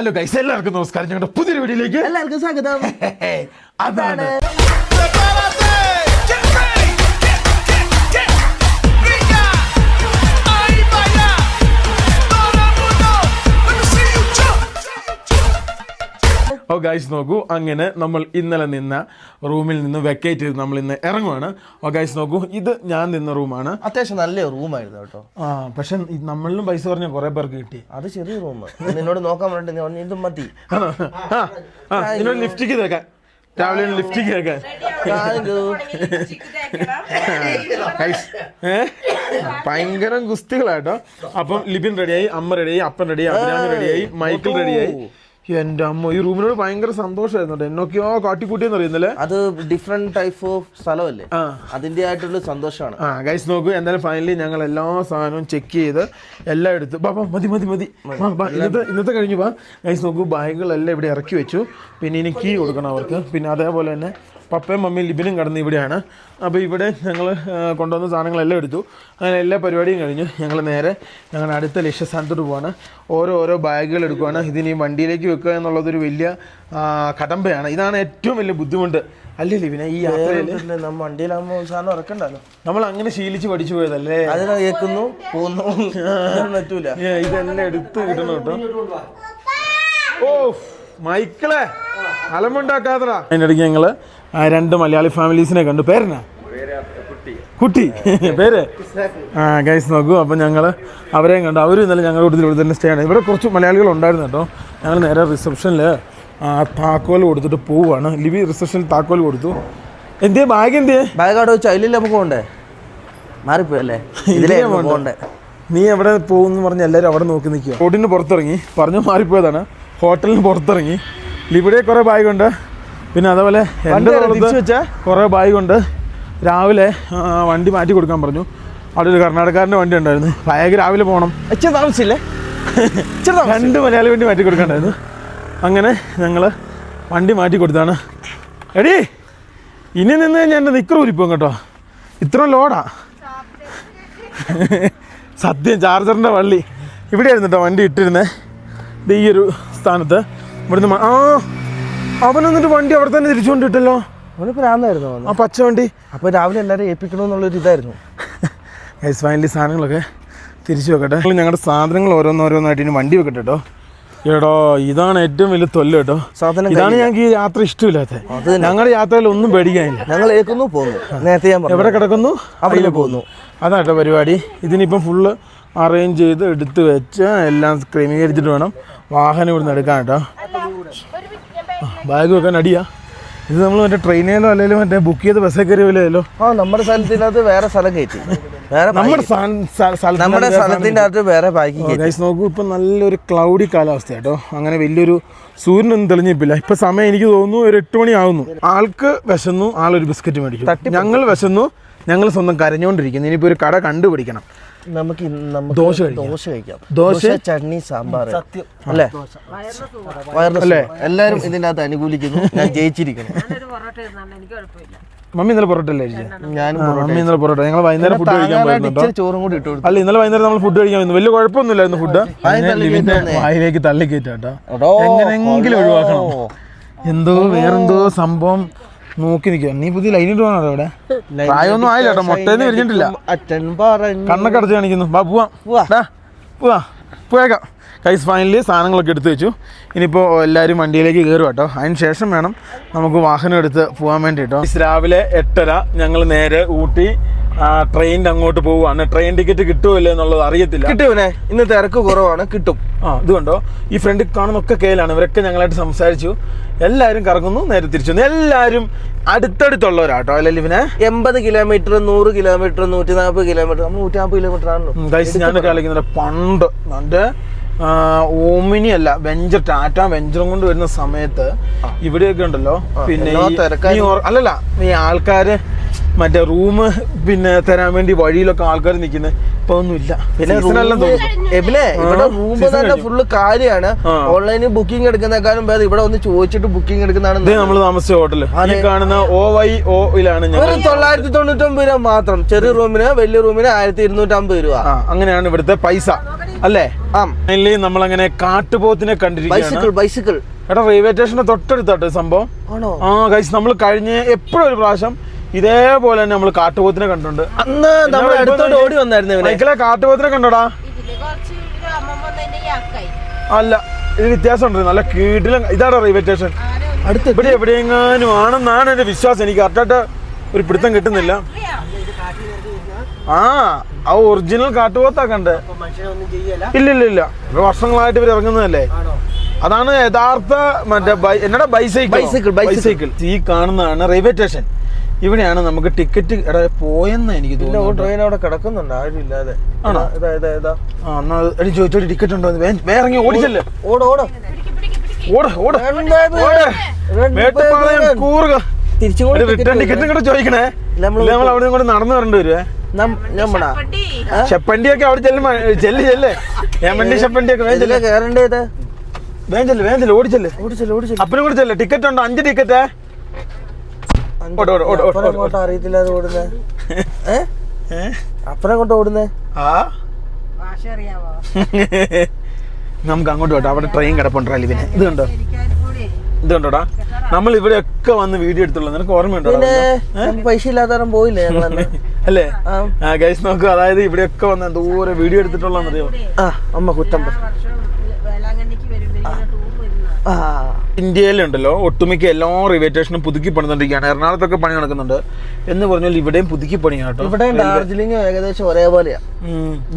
Hello guys, എല്ലാവർക്കും നമസ്കാരം. ഞങ്ങളുടെ പുതിയൊരു വീഡിയോയിലേക്ക് എല്ലാവർക്കും സ്വാഗതം. അതാണ് ഓ ഗൈസ്, നോക്കൂ, അങ്ങനെ നമ്മൾ ഇന്നലെ നിന്ന റൂമിൽ നിന്ന് വെക്കേറ്റ് ചെയ്ത് നമ്മൾ ഇന്ന് ഇറങ്ങുവാണ്. ഓ ഗൈസ്, നോക്കൂ, ഇത് ഞാൻ നിന്ന റൂമാണ്. അത്യാവശ്യം നല്ല റൂമായിരുന്നു കേട്ടോ. പക്ഷെ നമ്മളിലും പൈസ പറഞ്ഞ കുറെ പേർക്ക് കിട്ടി. അത് ചെറിയ റൂം. നിന്നോട് നോക്കാൻ വേണ്ടി ഇതും മതി. നിന്നോട് ലിഫ്റ്റിക്ക് തേക്കാൻ, രാവിലെ ലിഫ്റ്റിക്ക് തേക്കാൻ. ഭയങ്കര ഗുസ്തികളാട്ടോ. അപ്പം ലിബിൻ റെഡിയായി, അമ്മ റെഡിയായി, അപ്പൻ റെഡിയായി, അഭിരാമി റെഡിയായി, മൈക്കിൾ റെഡിയായി. എന്റെ അമ്മ, ഈ റൂമിനോട് ഭയങ്കര സന്തോഷമായിരുന്നു. എന്നൊക്കെയോ കാട്ടിക്കൂട്ടിയെന്ന് അറിയുന്നില്ലേ. അത് ഡിഫറെന്റ് ടൈപ്പ് ഓഫ് സ്ഥലമല്ലേ, അതിന്റെ ആയിട്ടുള്ള സന്തോഷമാണ്. ഗൈസ് നോക്കൂ, എന്തായാലും ഫൈനലി ഞങ്ങൾ എല്ലാ സാധനവും ചെക്ക് ചെയ്ത് എല്ലാം എടുത്തു. മതി ഇന്നത്തെ കഴിഞ്ഞു. ഗൈസ് നോക്കൂ, ബാഗുകളെല്ലാം ഇവിടെ ഇറക്കി വെച്ചു. പിന്നെ ഇനി കീ കൊടുക്കണം അവർക്ക്. പിന്നെ അതേപോലെ തന്നെ പപ്പയും മമ്മിയും ലിബിനും കടന്ന് ഇവിടെയാണ്. അപ്പോൾ ഇവിടെ ഞങ്ങൾ കൊണ്ടുവന്ന സാധനങ്ങളെല്ലാം എടുത്തു. അങ്ങനെ എല്ലാ പരിപാടിയും കഴിഞ്ഞു. ഞങ്ങൾ നേരെ ഞങ്ങളുടെ അടുത്ത ലക്ഷ്യസ്ഥാനത്തോട്ട് പോവാണ്. ഓരോ ബാഗുകൾ എടുക്കുവാണ്. ഇതിനി വണ്ടിയിലേക്ക് വെക്കുക എന്നുള്ളതൊരു വലിയ കടമ്പയാണ്. ഇതാണ് ഏറ്റവും വലിയ ബുദ്ധിമുട്ട് അല്ലേ ലിബിനെ ഈ യാത്രയിൽ? വണ്ടിയിലാകുമ്പോൾ സാധനം ഇറക്കണ്ടല്ലോ. നമ്മൾ അങ്ങനെ ശീലിച്ച് പഠിച്ചു പോയതല്ലേ. അതിനെ കേൾക്കുന്നു പോകുന്നു പറ്റൂല. ഇതെല്ലാം എടുത്ത് കിട്ടണം കേട്ടോ. ഓ മൈക്കിളെ, അലമുണ്ടാക്കാതറ. അതിൻ്റെ ഇടയ്ക്ക് ഞങ്ങൾ 2 മലയാളി ഫാമിലീസിനെ കണ്ടു. പേരെന്നാ? കുട്ടി പേര്. ഗൈസ് നോക്കൂ, അപ്പം ഞങ്ങൾ അവരെയും കണ്ടു. അവരും ഇന്നലെ ഞങ്ങളുടെ കൂടുതൽ ഇവിടെ തന്നെ സ്റ്റേ ആണ്. ഇവിടെ കുറച്ച് മലയാളികൾ ഉണ്ടായിരുന്നു കേട്ടോ. ഞങ്ങൾ നേരെ റിസപ്ഷനിൽ താക്കോൽ കൊടുത്തിട്ട് പോവുകയാണ്. ലിബി റിസപ്ഷനിൽ താക്കോൽ കൊടുത്തു. എന്തേ ബാഗ്? ബാഗ് അവിടെ വെച്ച് അതിലില്ല, നമുക്ക് പോകണ്ടേ? മാറിപ്പോയല്ലേ, ഇതിലേ പോകണ്ടേ. നീ എവിടെ പോകുമെന്ന് പറഞ്ഞ് എല്ലാവരും അവിടെ നോക്കി നിൽക്കുക. റോഡിന് പുറത്തിറങ്ങി, പറഞ്ഞു മാറിപ്പോയതാണ്. ഹോട്ടലിന് പുറത്തിറങ്ങി. ലിബിയുടെ കുറേ ബാഗുണ്ട്. പിന്നെ അതേപോലെ എൻ്റെ കുറേ ബാഗുണ്ട്. രാവിലെ വണ്ടി മാറ്റി കൊടുക്കാൻ പറഞ്ഞു. അവിടെ ഒരു കർണാടകക്കാരൻ്റെ വണ്ടി ഉണ്ടായിരുന്നു. ബാഗ് രാവിലെ പോകണം. താമസിച്ചില്ലേ? 2 മലയാളി വണ്ടി മാറ്റി കൊടുക്കാണ്ടായിരുന്നു. അങ്ങനെ ഞങ്ങൾ വണ്ടി മാറ്റി കൊടുത്താണ്. എടീ, ഇനി നിന്ന് കഴിഞ്ഞാൽ എൻ്റെ നിക്കർ ഊരിപ്പോകും കേട്ടോ. ഇത്ര ലോഡാ. സത്യം, ചാർജറിൻ്റെ വള്ളി ഇവിടെയായിരുന്നു കേട്ടോ വണ്ടി ഇട്ടിരുന്നേ. ഇത് ഈ ഒരു സ്ഥാനത്ത്. ഇവിടുന്ന് അവൻ എന്നിട്ട് വണ്ടി അവിടെ തന്നെ തിരിച്ചുകൊണ്ടിട്ടല്ലോ. അവന് പ്രാന്തായിരുന്നു ആ പച്ച വണ്ടി. അപ്പോൾ രാവിലെ എല്ലാവരും ഏൽപ്പിക്കണമെന്നുള്ളൊരു ഇതായിരുന്നു. ഗൈസ് ഫൈനലി സാധനങ്ങളൊക്കെ തിരിച്ചു വെക്കട്ടെ. ഞങ്ങളുടെ സാധനങ്ങൾ ഓരോന്നോരോന്നായിട്ട് ഇനി വണ്ടി വെക്കട്ടെ കേട്ടോ. എടോ, ഇതാണ് ഏറ്റവും വലിയ തൊല്ല കേട്ടോ. ഇതാണ് ഞങ്ങൾക്ക് ഈ യാത്ര ഇഷ്ടമില്ലാത്തത്. ഞങ്ങളുടെ യാത്രയിൽ ഒന്നും പേടിക്കാനില്ല. ഞങ്ങൾ ഏൽക്കുന്നു പോകുന്നു. നേരത്തെ ഞാൻ എവിടെ കിടക്കുന്നു അവിടെ പോകുന്നു. അതാട്ടോ പരിപാടി. ഇതിനിപ്പം ഫുള്ള് അറേഞ്ച് ചെയ്ത് എടുത്ത് വെച്ച് എല്ലാം ക്രമീകരിച്ചിട്ട് വേണം വാഹനം ഇവിടുന്ന് എടുക്കാൻ കേട്ടോ. ബാഗ് വെക്കാൻ അടിയാ. ഇത് നമ്മൾ മറ്റേ ട്രെയിനിലോ അല്ലെങ്കിൽ മറ്റേ ബുക്ക് ചെയ്ത് ബസ്സേ കയറിയല്ലോ. നമ്മുടെ സ്ഥലത്തിനകത്ത് വേറെ സ്ഥലം കയറ്റി, നമ്മുടെ സ്ഥലത്തിൻ്റെ അകത്ത് വേറെ ബാഗ്. ഗൈസ് നോക്കൂ, ഇപ്പം നല്ലൊരു ക്ലൗഡി കാലാവസ്ഥ കേട്ടോ. അങ്ങനെ വലിയൊരു സൂര്യനൊന്നും തെളിഞ്ഞിപ്പില്ല. ഇപ്പം സമയം എനിക്ക് തോന്നുന്നു ഒരു 8 മണി ആവുന്നു. ആൾക്ക് വിശന്നു, ആളൊരു ബിസ്ക്കറ്റ് മേടിക്കും. ഞങ്ങൾ വിശന്നു, ഞങ്ങൾ സ്വന്തം കരഞ്ഞുകൊണ്ടിരിക്കുന്നു. ഇനിയിപ്പോൾ ഒരു കട കണ്ടുപിടിക്കണം. നമുക്ക് ദോശ കഴിക്കാം. ദോശ, ചട്നി, സാമ്പാർ അല്ലേ? എല്ലാവരും ഇതിൻ്റെ അകത്ത് അനുകൂലിക്കുന്നു. ഞാൻ ജയിച്ചിരിക്കുന്നു. മമ്മി ഇന്നലെ പൊറോട്ട അല്ലേ? മമ്മി ഇന്നലെ പൊറോട്ട. ഞങ്ങൾ വൈകുന്നേരം ഫുഡ് കഴിക്കാൻ പോയിരുന്നു. ചോറും കൂടി ഇട്ടു. അല്ല, ഇന്നലെ വൈകുന്നേരം നമ്മൾ ഫുഡ് കഴിക്കാൻ പോയിരുന്നു. വലിയ കുഴപ്പമൊന്നുമില്ലായിരുന്നു ഫുഡ്. വായിലേക്ക് തള്ളിക്കേറ്റാട്ടോ. എങ്ങനെയെങ്കിലും ഒഴിവാക്കണം. എന്തോ വേറെന്തോ സംഭവം നോക്കി നിൽക്കുക. നീ പുതിയ ലൈനിട്ട് പോകണോ? അവിടെ പ്രായമൊന്നും ആയില്ല കേട്ടോ. മുട്ടേന്ന് വിരിഞ്ഞിട്ടില്ല. കണ്ണൊക്കെ അടച്ച് കാണിക്കുന്നു. പോയേക്കാം. കൈസ് ഫൈനലി സാധനങ്ങളൊക്കെ എടുത്ത് വെച്ചു. ഇനിയിപ്പോൾ എല്ലാവരും വണ്ടിയിലേക്ക് കയറും കേട്ടോ. അതിന് ശേഷം വേണം നമുക്ക് വാഹനം എടുത്ത് പോകാൻ വേണ്ടി കേട്ടോ. രാവിലെ 8:30 ഞങ്ങൾ നേരെ ഊട്ടി ട്രെയിനിൻ്റെ അങ്ങോട്ട് പോവുകയാണ്. ട്രെയിൻ ടിക്കറ്റ് കിട്ടുമല്ലോ എന്നുള്ളത് അറിയത്തില്ല. കിട്ടുമേ, ഇന്ന് തിരക്ക് കുറവാണ്, കിട്ടും. ഇതുകൊണ്ടോ ഈ ഫ്രണ്ടിൽ കാണുന്നൊക്കെ കേലാണ്. ഇവരൊക്കെ ഞങ്ങളായിട്ട് സംസാരിച്ചു. എല്ലാവരും കറങ്ങുന്നു, നേരെ തിരിച്ചു വന്നു. എല്ലാവരും അടുത്തടുത്തുള്ളവരാട്ടോ. അല്ലെങ്കിൽ പിന്നെ 80 കിലോമീറ്റർ, 100 കിലോമീറ്റർ, 140 കിലോമീറ്റർ. നമ്മൾ 150 കിലോമീറ്റർ ആണല്ലോ. ഞാൻ കളിക്കുന്നത് പണ്ട് എൻ്റെ ഓമിനി അല്ല, വെഞ്ചർ, ടാറ്റ വെഞ്ചറും കൊണ്ട് വരുന്ന സമയത്ത് ഇവിടെയൊക്കെ ഉണ്ടല്ലോ. പിന്നെ അല്ലല്ല, ഈ ആൾക്കാര് മറ്റേ റൂം പിന്നെ തരാൻ വേണ്ടി വഴിയിലൊക്കെ ആൾക്കാർ നിൽക്കുന്നത് ഇപ്പൊ ഒന്നുമില്ല. പിന്നെ ഇവിടെ റൂം തന്നെ ഫുള്ള് കാര്യമാണ്. ഓൺലൈനിൽ ബുക്കിംഗ് എടുക്കുന്നേക്കാളും ഭേദം ഇവിടെ ഒന്ന് ചോദിച്ചിട്ട് ബുക്കിംഗ് എടുക്കുന്നതാണ്. നമ്മൾ താമസിച്ച ഹോട്ടല് ഈ കാണുന്ന OYO-ലാണ് 999 രൂപ മാത്രം. ചെറിയ റൂമിന്, വലിയ റൂമിന് 1250 രൂപ. അങ്ങനെയാണ് ഇവിടുത്തെ പൈസ. അല്ലേ? ആ നമ്മളങ്ങനെ കാട്ടുപോത്തിനെ കണ്ടിരിക്കുകയാണ്. ബൈസിക്കിൾ എടാ റെയിൽവേ സ്റ്റേഷന്റെ തൊട്ടടുത്താട്ടോ സംഭവം. ആണോ? ആ ഗൈസ്, നമ്മൾ കഴിഞ്ഞ എപ്പോഴും ഒരു പ്രാവശ്യം ഇതേപോലെ തന്നെ നമ്മൾ കാട്ടുപോത്തിനെ കണ്ടിട്ടുണ്ട്. അന്ന് നമ്മൾ അടുത്തോട്ട് ഓടി വന്നായിരുന്നു. മൈക്കിളെ കാട്ടുപോത്തിനെ കണ്ടോടാ? അല്ല, ഇത് വ്യത്യാസമുണ്ട്. നല്ല കീട്ടിലും ഇതാണോ റെയിൽവേ സ്റ്റേഷൻ? ഇവിടെ എവിടെയെങ്ങാനും ആണെന്നാണ് എന്റെ വിശ്വാസം. എനിക്ക് കറക്റ്റായിട്ട് ഒരു പിടുത്തം കിട്ടുന്നില്ല. ആ ഒറിജിനൽ കാട്ടുപോത്താ കണ്ടേ? ഇല്ല, വർഷങ്ങളായിട്ട് ഇവർ ഇറങ്ങുന്നതല്ലേ. അതാണ് യഥാർത്ഥ മറ്റേ എന്നടാ ബൈസൈക്കിൾ. ഈ കാണുന്നതാണ് റെയിൽവേ സ്റ്റേഷൻ. ഇവിടെയാണ് നമുക്ക് ടിക്കറ്റ് പോയെന്ന് എനിക്ക് തോന്നുന്നു. ട്രെയിൻ അവിടെ കിടക്കുന്നുണ്ട് ആരും ഇല്ലാതെ. ആണോ? ചോദിച്ചോടി ടിക്കറ്റ് ഉണ്ടോ? വേറെ ഓടിച്ചല്ലേ? റിട്ടേൺ ടിക്കറ്റും കൂടെ ചോദിക്കണേ. നമ്മൾ അവിടെ കൂടെ നടന്നു വരേണ്ടി വരുവേ. ഷെപ്പണ്ടിയൊക്കെ അവിടെ ചെല്ലേ. ഏമണ്ടി ഷെപ്പണ്ടിയൊക്കെ വേഞ്ചല്ലേ ഓടിച്ചല്ലേ. അപ്പനും കൂടെ ചെല്ലേ. ടിക്കറ്റ് ഉണ്ടോ? 5 ടിക്കറ്റ്. അറിയത്തില്ല അത് ഓടുന്നേ. അപ്പനെ കൊണ്ട് ഓടുന്നേ. നമുക്ക് അങ്ങോട്ട് പോട്ടോ. അവിടെ ട്രെയിൻ കിടപ്പുണ്ടോ? ഇതിന് ഇത് കണ്ടോടാ? നമ്മൾ ഇവിടെയൊക്കെ വന്ന് വീഡിയോ എടുത്തുള്ളൂ. നിനക്ക് ഓർമ്മയുണ്ടോ? പൈസ ഇല്ലാത്ത പോയില്ലേ അല്ലേ? ഗൈസ് നോക്കൂ, അതായത് ഇവിടെയൊക്കെ വന്ന് എന്തോരം വീഡിയോ എടുത്തിട്ടുള്ളതെന്നറിയോ? അമ്മ കുറ്റം. ഇന്ത്യയിലുണ്ടല്ലോ ഒട്ടുമിക്ക എല്ലാ റെയിൽവേ സ്റ്റേഷനും പുതുക്കി പണിതുകൊണ്ടിരിക്കുകയാണ്. എറണാകുളത്തൊക്കെ പണി നടക്കുന്നുണ്ട് എന്ന് പറഞ്ഞാൽ ഇവിടെയും പുതുക്കി പണിയാട്ടോ. ഇവിടെ ഡാർജിലിംഗ് ഏകദേശം ഒരേപോലെയാ.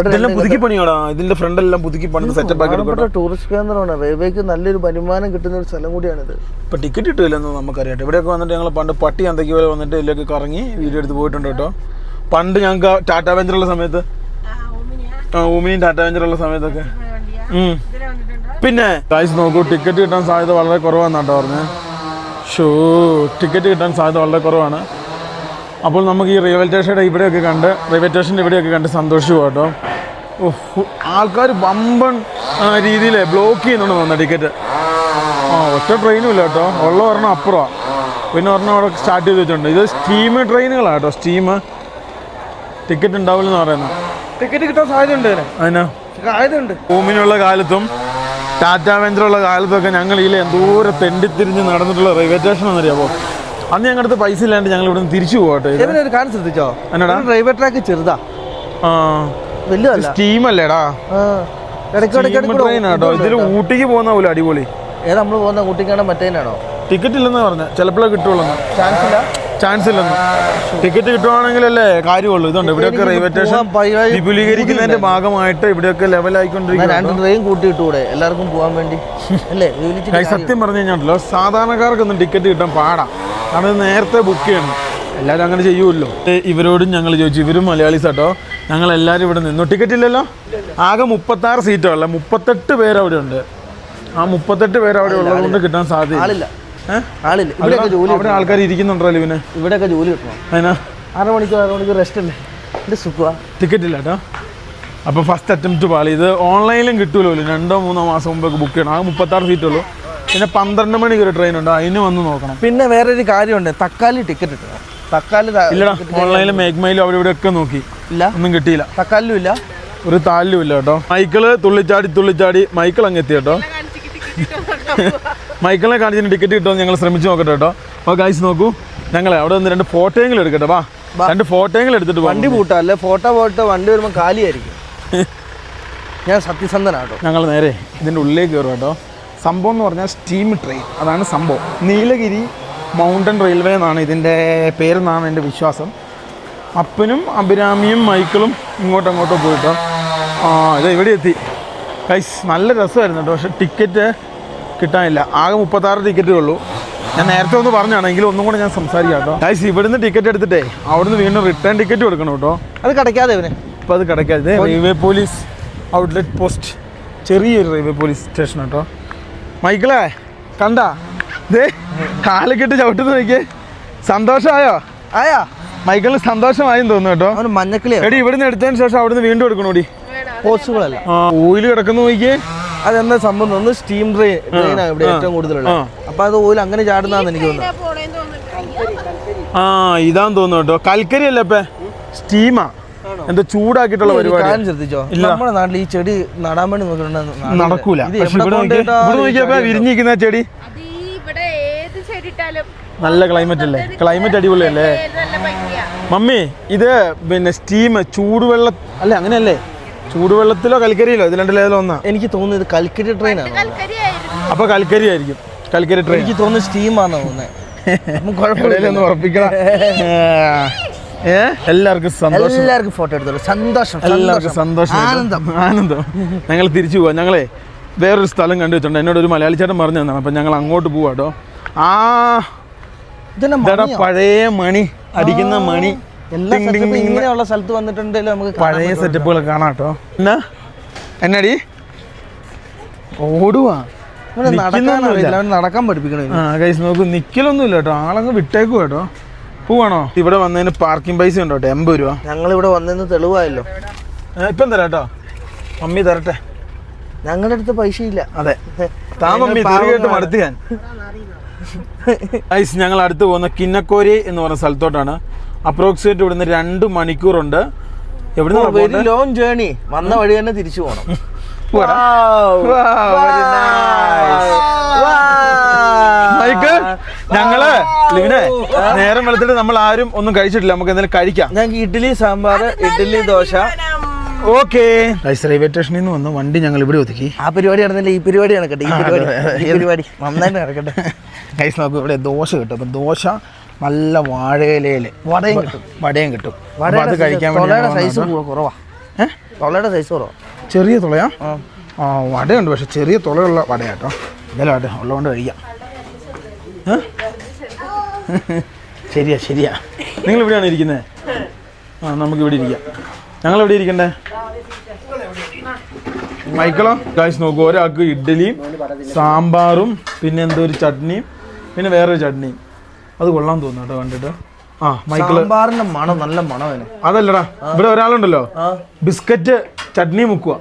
ഇതെല്ലാം പുതുക്കി പണിയാടാ. ഇതിന്റെ ഫ്രണ്ട് എല്ലാം പുതുക്കി പണിത് സെറ്റപ്പ് ആക്കി എടുക്കും. ടൂറിസ്റ്റ് കേന്ദ്രമാണ്. റെയിൽവേക്ക് നല്ലൊരു വരുമാനം കിട്ടുന്ന ഒരു സ്ഥലം കൂടിയാണിത്. ഇപ്പൊ ടിക്കറ്റ് കിട്ടില്ലെന്ന് നമുക്കറിയാം. ഇവിടെയൊക്കെ വന്നിട്ട് ഞങ്ങൾ പണ്ട് പട്ടി എന്തൊക്കെ പോലെ വന്നിട്ട് ഇതിലേക്ക് കറങ്ങി വീഡിയോ എടുത്ത് പോയിട്ടുണ്ട് കേട്ടോ. പണ്ട് ഞങ്ങൾക്ക് ടാറ്റാ വെഞ്ചറുള്ള സമയത്ത്, ഊമിനിയും ടാറ്റാ വെഞ്ചറുള്ള സമയത്തൊക്കെ. പിന്നെ ഗൈസ് നോക്കൂ, ടിക്കറ്റ് കിട്ടാൻ സാധ്യത വളരെ കുറവാണെന്നാട്ടോ പറഞ്ഞത്. ടിക്കറ്റ് കിട്ടാൻ സാധ്യത വളരെ കുറവാണ്. അപ്പോൾ നമുക്ക് ഈ റെയിൽവേ സ്റ്റേഷൻ്റെ ഇവിടെയൊക്കെ കണ്ട് ഇവിടെയൊക്കെ കണ്ട് സന്തോഷിച്ചു പോകട്ടോ. ആൾക്കാർ വമ്പൻ രീതിയിൽ ബ്ലോക്ക് ചെയ്യുന്നുണ്ട് തോന്നുന്നു ടിക്കറ്റ്. ഒറ്റ ട്രെയിനും ഇല്ല കേട്ടോ. ഉള്ള ഒരെണ്ണം അപ്പുറമാണ്, പിന്നെ ഒരെണ്ണം അവിടെ സ്റ്റാർട്ട് ചെയ്ത് വെച്ചിട്ടുണ്ട്. ഇത് സ്റ്റീം ട്രെയിനുകളാണ് കേട്ടോ. ടിക്കറ്റ് ഉണ്ടാവില്ലെന്ന് പറയുന്നത്. ടിക്കറ്റ് കിട്ടാൻ സാധ്യതയുണ്ട്. അതിനാ സാധ്യതയുണ്ട്. ഭൂമിനുള്ള കാലത്തും ടാറ്റാ വെഞ്ചറുള്ള കാലത്തൊക്കെ ഞങ്ങൾ ഇതിൽ എന്തോരം തെണ്ടിത്തിരിഞ്ഞ് നടന്നിട്ടുള്ള റെയിൽവേ സ്റ്റേഷൻ എന്നറിയാമോ? അന്ന് ഞങ്ങളുടെ അടുത്ത് പൈസ ഇല്ലാണ്ട് ഞങ്ങൾ ഇവിടെ നിന്ന് തിരിച്ചു പോകട്ടെ. ഒരു കാര്യം ശ്രദ്ധിച്ചോ? എന്നടാ, റെയിൽവേ ട്രാക്ക് ചെറുതാ, വലിയ സ്റ്റീം അല്ലേടാ. ട്രെയിൻ ആട്ടോ. ഇതിൽ ഊട്ടിക്ക് പോകുന്ന പോലെ അടിപൊളി. ഏതാ നമ്മൾ പോകുന്ന? ഊട്ടിക്കാണോ മറ്റേനാണോ? ടിക്കറ്റ് ഇല്ലെന്ന് പറഞ്ഞ ചിലപ്പോഴേ കിട്ടുള്ളൂ. ചാൻസ് ഇല്ലെന്ന്. ടിക്കറ്റ് കിട്ടുവാണെങ്കിലല്ലേ കാര്യമുള്ളൂ. ഇതുണ്ട് ഇവിടെയൊക്കെ റെയിൽവേ സ്റ്റേഷൻ വിപുലീകരിക്കുന്നതിന്റെ ഭാഗമായിട്ട് ഇവിടെയൊക്കെ ലെവലായിക്കൊണ്ടിരിക്കും. ട്രെയിൻ കൂട്ടി ഇട്ടൂടെ എല്ലാവർക്കും പോകാൻ വേണ്ടി അല്ലേ? സത്യം പറഞ്ഞു കഴിഞ്ഞാണല്ലോ, സാധാരണക്കാർക്കൊന്നും ടിക്കറ്റ് കിട്ടാൻ പാടാ. കാരണം ഇത് നേരത്തെ ബുക്ക് ചെയ്യണം. എല്ലാവരും അങ്ങനെ ചെയ്യുമല്ലോ. ഇവരോടും ഞങ്ങൾ ചോദിച്ചു. ഇവരും മലയാളീസ് കേട്ടോ. ഞങ്ങൾ എല്ലാവരും ഇവിടെ നിന്നു. ടിക്കറ്റ് ഇല്ലല്ലോ. ആകെ 36 സീറ്റുള്ള 38 പേര് അവിടെ ഉണ്ട്. ആ 38 പേര് അവിടെ ഉള്ളതുകൊണ്ട് കിട്ടാൻ സാധ്യത. അവിടെ ആൾക്കാർ ഇരിക്കുന്നുണ്ടല്ലോ ഇവന്. ഇവിടെയൊക്കെ ജോലി കിട്ടണം. അതിനാ 6 മണിക്കൂർ റെസ്റ്റ് അല്ലേ? ടിക്കറ്റ് ഇല്ല കേട്ടോ. അപ്പോൾ ഫസ്റ്റ് അറ്റംപ്റ്റ് പാളി. ഇത് ഓൺലൈനിലും കിട്ടുമല്ലോ. 2-3 മാസം മുമ്പൊക്കെ ബുക്ക് ചെയ്യണം. ആ 36 സീറ്റുള്ളൂ. പിന്നെ 12 മണിക്ക് ഒരു ട്രെയിൻ ഉണ്ട്, അതിന് വന്ന് നോക്കണം. പിന്നെ വേറൊരു കാര്യമുണ്ട്, തക്കാലി ടിക്കറ്റ് കിട്ടണം. തക്കാലി ഇല്ലടാ. ഓൺലൈനിൽ മേഗ്മയിലും അവിടെ ഇവിടെ ഒക്കെ നോക്കി, ഇല്ല, ഒന്നും കിട്ടിയില്ല. തക്കാലിലും ഇല്ല, ഒരു താലിലും ഇല്ല കേട്ടോ. മൈക്കിള് തുള്ളിച്ചാടി മൈക്കിൾ അങ്ങ് എത്തി കേട്ടോ. മൈക്കിളിനെ കാണിച്ചിട്ട് ടിക്കറ്റ് കിട്ടുമെന്ന് ഞങ്ങൾ ശ്രമിച്ചു നോക്കട്ടെ കേട്ടോ. അപ്പോൾ ഗൈസ് നോക്കൂ, ഞങ്ങളെ അവിടെ നിന്ന് 2 ഫോട്ടോയെങ്കിലും എടുക്കട്ടെ. 2 ഫോട്ടോയെങ്കിലും എടുത്തിട്ട് വണ്ടി പൂട്ടാ. അല്ലെ ഫോട്ടോ പോയിട്ട് വണ്ടി വരുമ്പോൾ കാലിയായിരിക്കും. ഞാൻ സത്യസന്ധനാട്ടോ. ഞങ്ങൾ നേരെ ഇതിൻ്റെ ഉള്ളിലേക്ക് കയറും കേട്ടോ. സംഭവം എന്ന് പറഞ്ഞാൽ സ്റ്റീം ട്രെയിൻ, അതാണ് സംഭവം. നീലഗിരി മൗണ്ടൻ റെയിൽവേ എന്നാണ് ഇതിൻ്റെ പേരെന്നാണ് എൻ്റെ വിശ്വാസം. അപ്പനും അഭിരാമിയും മൈക്കിളും ഇങ്ങോട്ടോ പോയിട്ടോ. ഇത് ഇവിടെ എത്തി ഗൈസ്. നല്ല രസമായിരുന്നു കേട്ടോ. പക്ഷേ ടിക്കറ്റ് കിട്ടാനില്ല. ആകെ 36 ടിക്കറ്റേ ഉള്ളൂ. ഞാൻ നേരത്തെ ഒന്ന് പറഞ്ഞാണെങ്കിലും ഒന്നും കൂടെ ഞാൻ സംസാരിക്കാം കേട്ടോ. ഗൈസ്, ഇവിടുന്ന് ടിക്കറ്റ് എടുത്തിട്ടേ അവിടുന്ന് വീണ്ടും റിട്ടേൺ ടിക്കറ്റ് കൊടുക്കണം കേട്ടോ. അത് കിടക്കാതെ ഇപ്പോൾ അത് കിടക്കാതെ. റെയിൽവേ പോലീസ് ഔട്ട്ലെറ്റ് പോസ്റ്റ്, ചെറിയൊരു റെയിൽവേ പോലീസ് സ്റ്റേഷൻ കേട്ടോ. മൈക്കിളെ കണ്ടാ? ഇതേ കാലക്കെട്ട് ചവിട്ടുന്ന നോക്കിയേ. സന്തോഷമായോ? മൈക്കിളിന് സന്തോഷമായെന്ന് തോന്നുന്നു കേട്ടോ. മഞ്ഞക്കിളി എടി ഇവിടുന്ന് എടുത്തതിന് ശേഷം അവിടുന്ന് വീണ്ടും എടുക്കണോടി. പോസ്റ്റുകളല്ല, ഓയിൽ കിടക്കുന്ന നോക്കിയേ. അതെന്താ സംഭവം? ഒന്ന് സ്റ്റീം ട്രെയിനാണ് ഇവിടെ ഏറ്റവും കൂടുതലുള്ളത്. അപ്പൊ അത് ഓയിൽ അങ്ങനെ ചാടുന്നാന്ന് എനിക്ക് തോന്നുന്നു. ഇതാന്ന് തോന്നുന്നു കേട്ടോ. കൽക്കരി അല്ല ഇപ്പൊ സ്റ്റീമാ. എന്താ ചൂടാക്കിയിട്ടുള്ള പരിപാടി കാര്യം ശ്രദ്ധിച്ചോ, നമ്മുടെ നാട്ടിൽ ഈ ചെടി നടാൻ വേണ്ടി നോക്കിയിട്ടുണ്ടെങ്കിൽ നടക്കൂല. പക്ഷെ ഇവിടെ നോക്കിയപ്പോ വിരിഞ്ഞിരിക്കുന്ന ചെടി നല്ല ക്ലൈമറ്റ് അല്ലേ? ക്ലൈമറ്റ് അടിപൊളിയല്ലേ മമ്മി? ഇത് പിന്നെ സ്റ്റീം ചൂടുവെള്ള അല്ലേ? അങ്ങനെയല്ലേ? ചൂടുവെള്ളത്തിലോ കൽക്കരിയിലോ ഇത് രണ്ടിലേതോ ഒന്നാ എനിക്ക് തോന്നുന്നു. ഇത് കൽക്കരി ട്രെയിൻ ആണ്. അപ്പൊ കൽക്കരി ആയിരിക്കും. കൽക്കരി ട്രെയിൻ എനിക്ക് തോന്നുന്നു സ്റ്റീമാണോ തോന്നുന്നത്. കുഴപ്പമില്ല, ഉറപ്പിക്കണം. എല്ലാവർക്കും സന്തോഷം. എല്ലാവർക്കും ഫോട്ടോ എടുത്തോളൂ. സന്തോഷം. എല്ലാവർക്കും സന്തോഷം, ആനന്ദം. ഞങ്ങൾ തിരിച്ചു പോവാം. ഞങ്ങളെ വേറൊരു സ്ഥലം കണ്ടു വെച്ചിട്ടുണ്ട്. എന്നോട് ഒരു മലയാളി ചേട്ടൻ പറഞ്ഞു തന്നാണ്. അപ്പം ഞങ്ങൾ അങ്ങോട്ട് പോവാട്ടോ. പഴയ മണി അടിക്കുന്ന മണി ഇങ്ങനെയുള്ള സ്ഥലത്ത് വന്നിട്ടുണ്ടെങ്കിൽ നമുക്ക് പഴയ സെറ്റപ്പുകൾ കാണാം കേട്ടോ. എന്നാടി ഓടുവാ, നടക്കാൻ പഠിപ്പിക്കണേ. ഗൈസ് നോക്കൂ, നിക്കലൊന്നുമില്ല കേട്ടോ. ആളങ്ങ് വിട്ടേക്കും കേട്ടോ. പോവാണോ? ഇവിടെ വന്നതിന് പാർക്കിംഗ് പൈസ ഉണ്ടോ? 80 രൂപ. ഞങ്ങൾ ഇവിടെ വന്നതിന് തെളിവായല്ലോ. ഇപ്പം തരാം കേട്ടോ. മമ്മി തരട്ടെ. ഞങ്ങളുടെ അടുത്ത് പൈസ ഇല്ല. അതെ, താ മമ്മി. തീർച്ചയായിട്ടും അടുത്ത് ഞാൻ ഗൈസ് ഞങ്ങൾ അടുത്ത് പോകുന്ന കിന്നക്കോരി എന്ന് പറഞ്ഞ സ്ഥലത്തോട്ടാണ്. അപ്രോക്സിമേറ്റ് ഇവിടുന്ന് 2 മണിക്കൂറുണ്ട്. എവിടെ ലോങ് ജേർണി. വന്ന വഴി തന്നെ തിരിച്ചു പോകണം. ഞങ്ങള് ലിവിനെ നേരം വെളുത്തിട്ട് നമ്മൾ ആരും ഒന്നും കഴിച്ചിട്ടില്ല. നമുക്ക് എന്തെങ്കിലും കഴിക്കാം. ഞങ്ങൾക്ക് ഇഡ്ഡലി സാമ്പാർ, ഇഡ്ഡലി ദോശ. ഓക്കെ. റെയിൽവേ സ്റ്റേഷനിൽ നിന്ന് വന്ന് വണ്ടി ഞങ്ങൾ ഇവിടെ ഒതുക്കി. ആ പരിപാടി നടന്നില്ല, ഈ പരിപാടി നടക്കട്ടെ. ഈ പരിപാടി നന്നായിട്ട് നടക്കട്ടെ. ഗൈസ് നമുക്ക് ഇവിടെ ദോശ കിട്ടും. അപ്പം ദോശ നല്ല വാഴയിലയിൽ വടയും കിട്ടും. അത് കഴിക്കാൻ വേണ്ടി സൈസ് കുറവാ. തൊളയുടെ സൈസ് കുറവാ. ചെറിയ തുളയാ? ആ, വടയുണ്ട്. പക്ഷെ ചെറിയ തുളയുള്ള വടയാട്ടോ. ഇതെല്ലാം വട ഉള്ളതുകൊണ്ട് കഴിക്കാം. ശരിയാ. നിങ്ങൾ ഇവിടെയാണ് ഇരിക്കുന്നത്? ആ, നമുക്ക് ഇവിടെ ഇരിക്കാം. ഞങ്ങൾ എവിടെ ഇരിക്കണ്ടേ? മൈക്കിളോ? ഗൈസ് നോക്കൂ, ഒരാൾക്ക് ഇഡ്ഡലിയും സാമ്പാറും പിന്നെ എന്തോ ഒരു ചട്നിയും പിന്നെ വേറൊരു ചട്നിയും. അത് കൊള്ളാൻ തോന്നുന്നു കേട്ടോ കണ്ടിട്ട്. ആ, മൈക്കിള് സാമ്പാറിന്റെ മണം നല്ല മണം. അതല്ലടാ, ഇവിടെ ഒരാളുണ്ടല്ലോ ബിസ്ക്കറ്റ് ചട്നി മുക്കുക.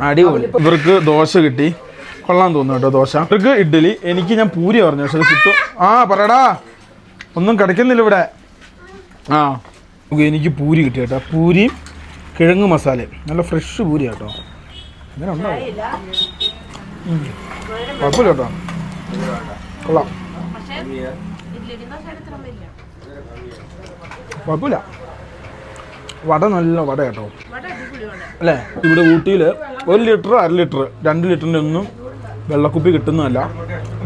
അടിപൊളി. ഇവർക്ക് ദോശ കിട്ടി. കൊള്ളാൻ തോന്നുന്നു കേട്ടോ ദോശ. ഇവർക്ക് ഇഡ്ഡലി. എനിക്ക് ഞാൻ പൂരി പറഞ്ഞു. പക്ഷെ അത് കിട്ടും. പറടാ, ഒന്നും കിടക്കുന്നില്ല ഇവിടെ. എനിക്ക് പൂരി കിട്ടി കേട്ടോ. പൂരിയും കിഴങ്ങ് മസാലയും. നല്ല ഫ്രഷ് പൂരി കേട്ടോ. അങ്ങനെ ഉണ്ടോ? കുഴപ്പമില്ല കേട്ടോ, കൊള്ളാം. കുഴപ്പമില്ല. വട നല്ല വട കേട്ടോ അല്ലേ? ഇവിടെ ഊട്ടിയിൽ 1 ലിറ്റർ, 1/2 ലിറ്റർ, 2 ലിറ്ററിൻ്റെ ഒന്നും വെള്ളക്കുപ്പി കിട്ടുന്നതല്ല.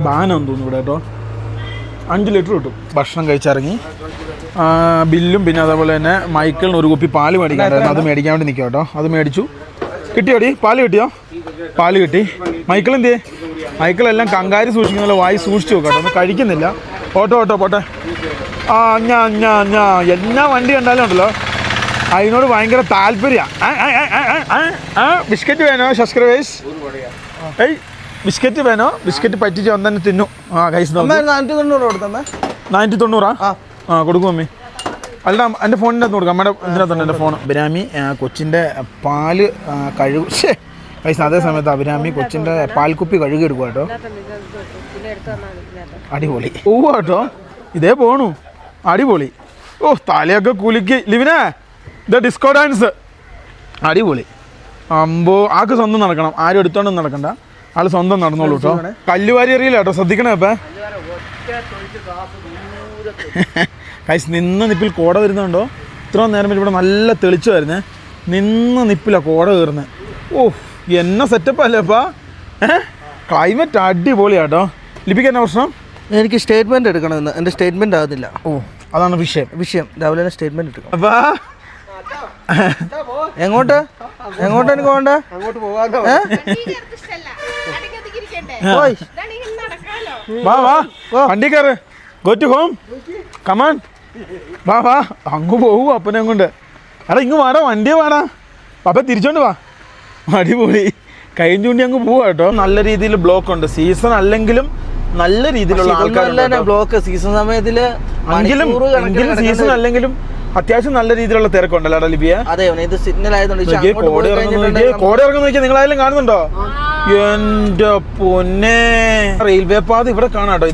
ബാനാന്ന് തോന്നുന്നു ഇവിടെ കേട്ടോ. 5 ലിറ്റർ കിട്ടും. ഭക്ഷണം കഴിച്ചിറങ്ങി ബില്ലും പിന്നെ അതേപോലെ തന്നെ മൈക്കിളിന് ഒരു കുപ്പി പാല് മേടിക്കാണ്ടായിരുന്നു. അത് മേടിക്കാൻ വേണ്ടി നിൽക്കുക കേട്ടോ. അത് മേടിച്ചു. കിട്ടിയോടി? പാല് കിട്ടിയോ? പാല് കിട്ടി. മൈക്കിൾ എന്തിയേ? മൈക്കിളെല്ലാം കങ്കാരി സൂക്ഷിക്കുന്നല്ലോ വായി സൂക്ഷിച്ചു നോക്കാം. ഒന്നും കഴിക്കുന്നില്ല. ഓട്ടോ പോട്ടെ. എന്നാ വണ്ടി കണ്ടാലും ഉണ്ടല്ലോ അതിനോട് ഭയങ്കര താല്പര്യമാണ്. ബിസ്ക്കറ്റ് വേണോ? സബ്സ്ക്രൈബേഴ്സ് ബിസ്ക്കറ്റ് വേണോ? ബിസ്ക്കറ്റ് പറ്റിച്ച് ഒന്നെ തിന്നു. ഗൈസ് 490. കൊടുക്കും മമ്മി. അല്ല, എൻ്റെ ഫോണിൻ്റെ അകത്ത് കൊടുക്കാം. അമ്മയുടെ ഇതിനകത്തുണ്ട് എൻ്റെ ഫോൺ. അഭിരാമി കൊച്ചിൻ്റെ പാല് കഴുകും. ഗൈസ് അതേ സമയത്ത് അഭിരാമി കൊച്ചിൻ്റെ പാൽക്കുപ്പി കഴുകി എടുക്കുക കേട്ടോ. അടിപൊളി. കേട്ടോ ഇതേ പോണു. അടിപൊളി. തലയൊക്കെ കുലുക്കി. ലിവിനെ ദ ഡിസ്കോ ഡാൻസ്. അടിപൊളി. ആൾക്ക് സ്വന്തം നടക്കണം. ആരും എടുത്തോണ്ടൊന്നും നടക്കണ്ട. ആൾ സ്വന്തം നടന്നോളൂ കേട്ടോ. കല്ലുവാരി അറിയില്ല കേട്ടോ, ശ്രദ്ധിക്കണേ. അപ്പം കൈസ് നിന്ന നിപ്പിൽ കോട വരുന്നുണ്ടോ? ഇത്രയും നേരം ഇവിടെ നല്ല തെളിച്ചുമായിരുന്നേ. നിന്ന നിപ്പിലാണ് കോട കയറുന്നത്. എന്നെ സെറ്റപ്പ് അല്ലേ അപ്പാ? ക്ലൈമറ്റ് അടിപൊളിയാട്ടോ. ലിപിക്ക് എന്നാ പ്രശ്നം? എനിക്ക് സ്റ്റേറ്റ്മെന്റ് എടുക്കണമെന്ന്. എൻ്റെ സ്റ്റേറ്റ്മെന്റ് ആകുന്നില്ല. അതാണ് വിഷയം. രാവിലെ തന്നെ സ്റ്റേറ്റ്മെന്റ് എടുക്കണം. എങ്ങോട്ട് എനിക്ക് പോകണ്ട? വാ വണ്ടി കയറ്. Go to home. കമാൻ. വാ അങ്ങ് പോവൂ അപ്പനെ കൊണ്ട്. ഇങ്ങ് വാടാ, വണ്ടിയെ വാടാ. പപ്പ തിരിച്ചോണ്ട് വാ. അടിപൊളി. കൈയും ചൂണ്ടി അങ്ങ് പോവാ കേട്ടോ. നല്ല രീതിയിൽ ബ്ലോക്ക് ഉണ്ട്. സീസൺ അല്ലെങ്കിലും നല്ല രീതിയിലുള്ള ആൾക്കാർ ബ്ലോക്ക്. സീസൺ സമയത്തില് സീസൺ അല്ലെങ്കിലും അത്യാവശ്യം നല്ല രീതിയിലുള്ള തിരക്കുണ്ടല്ലോ ലിബിയ. അതെ, ഇത് സിഗ്നൽ ആയതുകൊണ്ട് കോട ഇറങ്ങുന്ന നോക്കിയാൽ നിങ്ങളായാലും കാണുന്നുണ്ടോ? എന്റെ പൊന്നെ, റെയിൽവേ പാത ഇവിടെ കാണാട്ടോ.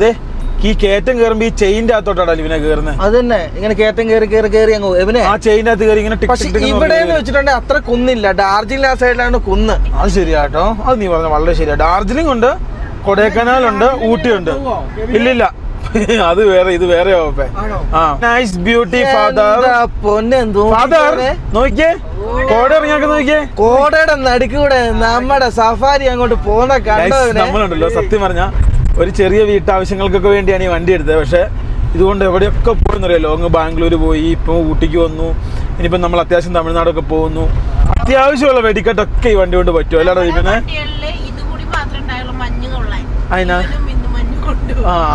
ഈ കയറ്റം കയറുമ്പോ ഈ ചെയിൻ്റെ അകത്തോട്ടാണ് ലിവിനെ കയറുന്നത്. അത് തന്നെ ഇങ്ങനെ കയറ്റം കയറി അങ്ങ് ഇവനെ ആ ചെയിൻ്റെ അകത്ത് കയറി ഇങ്ങനെ പക്ഷെ ഇവിടെ വെച്ചിട്ടുണ്ടെങ്കിൽ അത്ര കുന്നില്ല. ഡാർജിലിംഗ് ആ സൈഡിലാണ് കുന്ന്. അത് ശരിയാട്ടോ, അത് നീ പറഞ്ഞ വളരെ ശരിയാ. ഡാർജിലിംഗ് ഉണ്ട്, കൊടൈക്കനാലുണ്ട്, ഊട്ടിയുണ്ട്. ഇല്ലില്ല അത് വേറെ, ഇത് വേറെ. Nice beauty father. ഫാദർ നോക്കിയേ, കോട ഇറങ്ങിയാക്കി നോക്കിയേ. കോടയുടെ നടുക്കൂടെ നമ്മുടെ സഫാരി അങ്ങോട്ട് പോകുന്ന കണ്ടോ? നമ്മളുണ്ടല്ലോ സത്യം പറഞ്ഞ ഒരു ചെറിയ വീട്ടാവശ്യങ്ങൾക്കൊക്കെ വേണ്ടിയാണ് ഈ വണ്ടി എടുത്തത്. പക്ഷെ ഇതുകൊണ്ട് എവിടെയൊക്കെ പോയെന്നറിയാലോ. അങ്ങ് ബാംഗ്ലൂർ പോയി, ഇപ്പൊ ഊട്ടിക്ക് വന്നു, ഇനിയിപ്പം നമ്മൾ അത്യാവശ്യം തമിഴ്നാടൊക്കെ പോകുന്നു. അത്യാവശ്യമുള്ള വെടിക്കെട്ടൊക്കെ ഈ വണ്ടി കൊണ്ട് പറ്റുമോ അല്ലാതെ ഇതിനെ? അതിനാ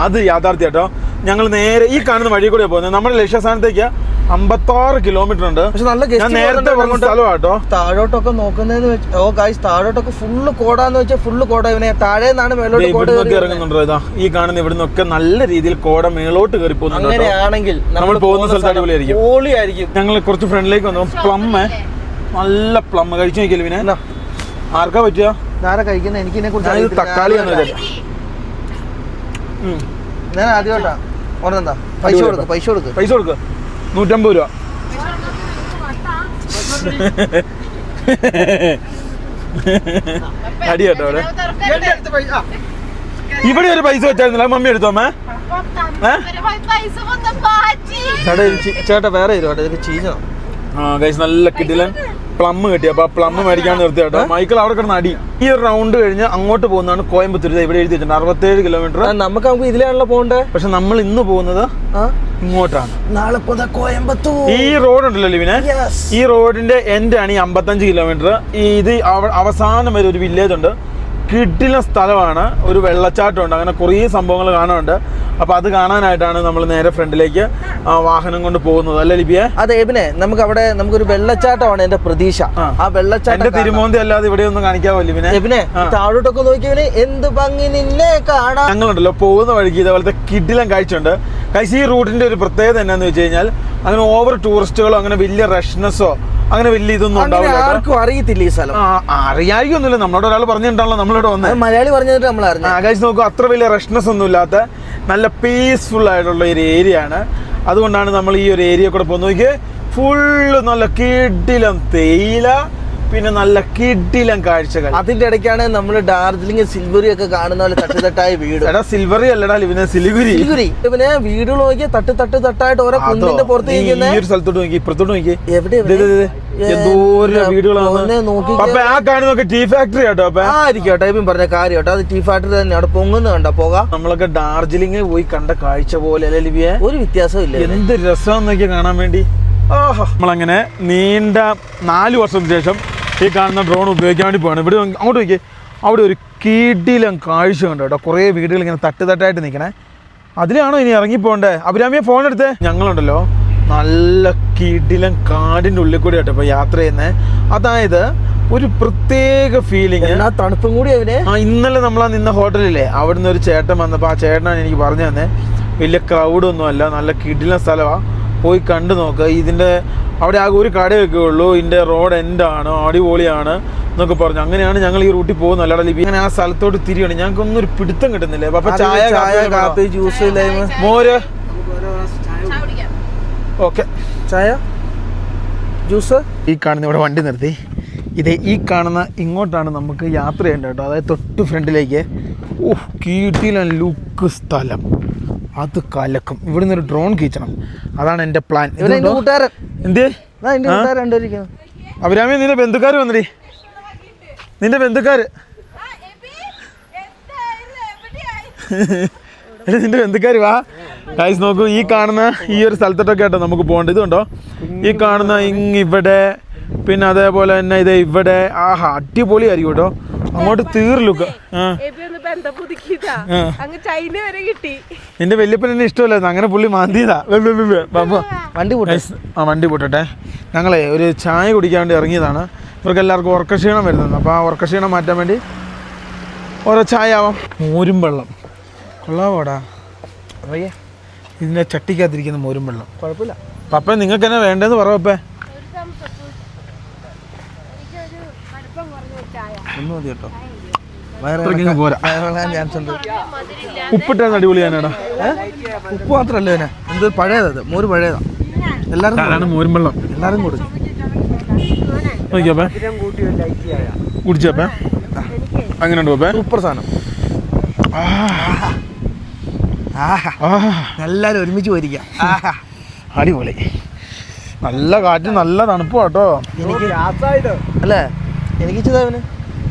അത് യാഥാർത്ഥ്യം കേട്ടോ. ഞങ്ങൾ നേരെ ഈ കാണുന്ന വഴി കൂടെ പോകുന്നത്. നമ്മുടെ ലക്ഷ്യസ്ഥാനത്തേക്ക് 56 കിലോമീറ്റർ ഉണ്ട്. പക്ഷെ നല്ല ഞാൻ നേരത്തെ പറഞ്ഞ സ്ഥലമാട്ടോ. താഴോട്ടൊക്കെ നോക്കുന്നതെന്ന് വെച്ചാൽ താഴോട്ടൊക്കെ ഫുള്ള് കോടാന്ന് വെച്ചാൽ ഫുള്ള് കോട. ഇവനെ താഴെ നിന്നാണ് മേലോട്ട് ഇവിടുന്നൊക്കെ ഇറങ്ങുന്നുണ്ടോ? ഇതാ ഈ കാണുന്ന ഇവിടുന്നൊക്കെ നല്ല രീതിയിൽ കോട മേളോട്ട് കയറി പോകുന്നുണ്ട്. അങ്ങനെയാണെങ്കിൽ നമ്മൾ പോകുന്ന സ്ഥലത്ത് അടിപൊളിയായിരിക്കും. പൊളിയായിരിക്കും. ഞങ്ങൾ കുറച്ച് ഫ്രണ്ടിലേക്ക് വന്നു. പ്ലം, നല്ല പ്ലം കഴിച്ചു നോക്കിയാലും പിന്നെ ആർക്കാ പറ്റുക? ആരാ കഴിക്കുന്നത്? എനിക്കിനെ കുറിച്ച് തക്കാളിയാന്ന് വെച്ചാൽ ഞാൻ ആദ്യമായിട്ടാ ഓർന്നെന്താ പൈസ കൊടുക്ക് 150 രൂപ. അടി കേട്ടോ അവിടെ. ഇവിടെ ഒരു പൈസ വെച്ചായിരുന്നില്ല, മമ്മി എടുത്തോ അമ്മ. ചേട്ടാ വേറെ ചീഞ്ഞോ? നല്ല കിട്ടില്ല പ്ലം കിട്ടി. അപ്പൊ ആ പ്ലം മേടിക്കാൻ നിർത്തി കേട്ടോ. മൈക്കിൾ അവിടെ കിടന്ന് അടി. ഈ ഒരു റൗണ്ട് കഴിഞ്ഞ് അങ്ങോട്ട് പോകുന്നതാണ് കോയമ്പത്തൂർ. ഇവിടെ എഴുതി വെച്ചിട്ടുണ്ട് 67 കിലോമീറ്റർ. നമുക്ക് ഇതിലാണല്ലോ പോകണ്ടേ. പക്ഷെ നമ്മൾ ഇന്ന് പോകുന്നത് ഇങ്ങോട്ടാണ്. നാളെ കോയമ്പത്തൂർ. ഈ റോഡ് ഉണ്ടല്ലോ ലിവിനെ, ഈ റോഡിന്റെ എൻഡ് ആണ് ഈ 55 കിലോമീറ്റർ. ഇത് അവസാനം വരെ ഒരു വില്ലേജ് ഉണ്ട്. കിടിലൻ സ്ഥലമാണ്. ഒരു വെള്ളച്ചാട്ടമുണ്ട്. അങ്ങനെ കുറേ സംഭവങ്ങൾ കാണാനുണ്ട്. അപ്പൊ അത് കാണാനായിട്ടാണ് നമ്മൾ നേരെ ഫ്രണ്ടിലേക്ക് വാഹനം കൊണ്ട് പോകുന്നത്. അല്ലേ ലിബിയെ? അതെ എബിനെ, നമുക്കൊരു വെള്ളച്ചാട്ടമാണ് എന്റെ പ്രതീക്ഷ. ആ വെള്ളച്ചാട്ടം തിരുമോന്തി അല്ലാതെ ഇവിടെ ഒന്നും കാണിക്കാവോ ലിബിനെ? എബിനെ താഴോട്ടൊക്കെ നോക്കിയവന് എന്ത് ഭംഗി നിന്നെ കാണാം. ഞങ്ങളുണ്ടല്ലോ പോകുന്ന വഴിക്ക് ഇതേപോലത്തെ കിടിലൻ കാഴ്ചയുണ്ട്. ഈ റൂട്ടിന്റെ ഒരു പ്രത്യേകത എന്നാന്ന് വെച്ച് കഴിഞ്ഞാൽ അങ്ങനെ ഓവർ ടൂറിസ്റ്റുകളോ അങ്ങനെ വലിയ റഷ്നെസ്സോ അങ്ങനെ വലിയ ഇതൊന്നും ഉണ്ടാവില്ല. ആർക്കും അറിയത്തില്ല ഈ സ്ഥലം. അറിയായിക്കൊന്നുമില്ല. നമ്മളോട് ഒരാൾ പറഞ്ഞിട്ടുണ്ടല്ലോ നമ്മളിവിടെ വന്നത്. മലയാളി പറഞ്ഞിട്ട് നമ്മൾ അറിഞ്ഞു. ഗൈസ് നോക്കൂ, അത്ര വലിയ റഷ്നെസ് ഒന്നും ഇല്ലാത്ത നല്ല പീസ്ഫുൾ ആയിട്ടുള്ള ഒരു ഏരിയ ആണ്. അതുകൊണ്ടാണ് നമ്മൾ ഈ ഒരു ഏരിയ കൂടെ പോകുന്നത്. നോക്കിയേ, ഫുള്ള് നല്ല കിടിലം തേയില, പിന്നെ നല്ല കിടിലം കാഴ്ചകൾ. അതിന്റെ ഇടയ്ക്കാണ് നമ്മൾ ഡാർജിലിംഗ് സിൽവറി ഒക്കെ കാണുന്ന പോലെ തട്ടുതട്ടായ വീട്. എടാ സിൽവറി അല്ലടാ ലിവിനെ, സിലിഗുരി. ഇവനെ വീടുകൾ നോക്കിയാൽ തട്ടായിട്ട് ഓരോ കുന്നിന്റെ പുറത്ത് ഈ ഒരു സ്ഥലത്തോട്ട് നോക്കി, ഇപ്പുറത്തോട്ട് നോക്കി. എവിടെ എന്തോരം വീടുകളാണ്. ആ കാണുന്നൊക്കെ ടീ ഫാക്ടറി കേട്ടോ. ആയിരിക്കട്ടെ, ഇപ്പം പറഞ്ഞ കാര്യം കേട്ടോ. അത് ടീ ഫാക്ടറി തന്നെ അവിടെ പൊങ്ങുന്ന കണ്ടോ പോകാം. നമ്മളൊക്കെ ഡാർജിലിംഗ് പോയി കണ്ട കാഴ്ച പോലെ അല്ലേ ലിവിയെ? ഒരു വ്യത്യാസവും ഇല്ല. എന്ത് രസമാണെന്നൊക്കെ കാണാൻ വേണ്ടി. നമ്മളങ്ങനെ നീണ്ട 4 വർഷത്തിന് ശേഷം ഈ കാണുന്ന ഡ്രോൺ ഉപയോഗിക്കാൻ വേണ്ടി പോവാണ്. ഇവിടെ അങ്ങോട്ട് നോക്കിയേ, അവിടെ ഒരു കിടിലം കാഴ്ച കണ്ടോ കേട്ടോ. കുറേ വീടുകൾ ഇങ്ങനെ തട്ടായിട്ട് നിൽക്കണേ. അതിലാണോ ഇനി ഇറങ്ങിപ്പോണ്ടേ? അഭിരാമിയെ ഫോൺ എടുത്തേ. ഞങ്ങളുണ്ടല്ലോ നല്ല കിടിലം കാടിൻ്റെ ഉള്ളിൽ കൂടി കേട്ടോ ഇപ്പോൾ യാത്ര ചെയ്യുന്നത്. അതായത് ഒരു പ്രത്യേക ഫീലിംഗ്. തണുപ്പും കൂടി അവന്. ഇന്നലെ നമ്മളാ നിന്ന ഹോട്ടലില്ലേ, അവിടെ നിന്ന് ഒരു ചേട്ടൻ വന്നപ്പോൾ ആ ചേട്ടനാണ് എനിക്ക് പറഞ്ഞു തന്നെ. വലിയ ക്രൗഡൊന്നും അല്ല, നല്ല കിടിലം സ്ഥലമാണ്. പോയി കണ്ടു നോക്കുക. ഇതിൻ്റെ അവിടെ ആകെ ഒരു കടയൊക്കെ ഉള്ളൂ. ഇതിൻ്റെ റോഡ് എൻഡാണ്, അടിപൊളിയാണ് എന്നൊക്കെ പറഞ്ഞു. അങ്ങനെയാണ് ഞങ്ങൾ ഈ റൂട്ടിൽ പോകുന്നത്. അല്ലാതെ ലിബി അങ്ങനെ ആ സ്ഥലത്തോട്ട് തിരിയാണ്. ഞങ്ങൾക്കൊന്നും ഒരു പിടുത്തം കിട്ടുന്നില്ലേ. അപ്പൊ ചായ, കാപ്പി, ജ്യൂസ്, മോര്, ഓക്കെ ചായ, ജ്യൂസ്. ഈ കാണുന്ന ഇവിടെ വണ്ടി നിർത്തി. ഈ കാണുന്ന ഇങ്ങോട്ടാണ് നമുക്ക് യാത്ര ചെയ്യേണ്ടത് കേട്ടോ. അതായത് തൊട്ട് ഫ്രണ്ടിലേക്ക്. കിടിലൻ ലുക്ക് സ്ഥലം. അത് കലക്കും. ഇവിടുന്ന് ഒരു ഡ്രോൺ കീച്ചണം. അതാണ് എൻ്റെ പ്ലാൻ. എന്തേ അഭിരാമി, നിന്റെ ബന്ധുക്കാർ വന്നടി. നിന്റെ ബന്ധുക്കാര് നിന്റെ ബന്ധുക്കാർ വാ. ഗൈസ് നോക്കൂ, ഈ കാണുന്ന ഈ ഒരു സ്ഥലത്തോട്ടൊക്കെ കേട്ടോ നമുക്ക് പോകേണ്ടത്. ഇതുണ്ടോ ഈ കാണുന്ന ഇവിടെ, പിന്നെ അതേപോലെ തന്നെ ഇവിടെ. അടിപൊളിയായിരിക്കും കേട്ടോ. അങ്ങോട്ട് തീർലുക്ക്. നിന്റെ വല്യപ്പൻ എന്നെ ഇഷ്ടമല്ലായിരുന്നു, അങ്ങനെ പുള്ളി മാന്തിയതാ. വണ്ടി പൊട്ടട്ടെ. ഞങ്ങളെ ഒരു ചായ കുടിക്കാൻ വേണ്ടി ഇറങ്ങിയതാണ്. ഇവർക്ക് എല്ലാവർക്കും ഉറക്കക്ഷീണം വരുന്നത്. അപ്പോൾ ആ ഉറക്കക്ഷീണം മാറ്റാൻ വേണ്ടി ഓരോ ചായ ആവാം. മോരും വെള്ളം കൊള്ളാവോടാ. അറിയേ ഇതിൻ്റെ ചട്ടിക്കകത്തിരിക്കുന്ന മോരും വെള്ളം കുഴപ്പമില്ല. പപ്പ നിങ്ങൾക്ക് എന്നാ വേണ്ടതെന്ന് പറ. പപ്പേ ഒന്നും മതി കേട്ടോ. അത്രയ്ക്ക് പോരാ. ചാൻസ് ഉണ്ട്. ഉപ്പിട്ടാണ് അടിപൊളിയാനാടാ. ഉപ്പ് മാത്രമല്ല ഇതിനെ, എന്ത് പഴയതത്, മോര് പഴയതാ. എല്ലാവരും മോരും വെള്ളം എല്ലാവരും കൊടുക്കും. നോക്കിയാപ്പേ കുടിച്ചപ്പേ അങ്ങനെ ഉണ്ടോ? സൂപ്പർ സാധനം. എല്ലാവരും ഒരുമിച്ച് പോയിരിക്കാം. അടിപൊളി. നല്ല കാറ്റ്, നല്ല തണുപ്പ് കേട്ടോ. എനിക്ക് അല്ലേ, എനിക്ക് ഇച്ചതാവന്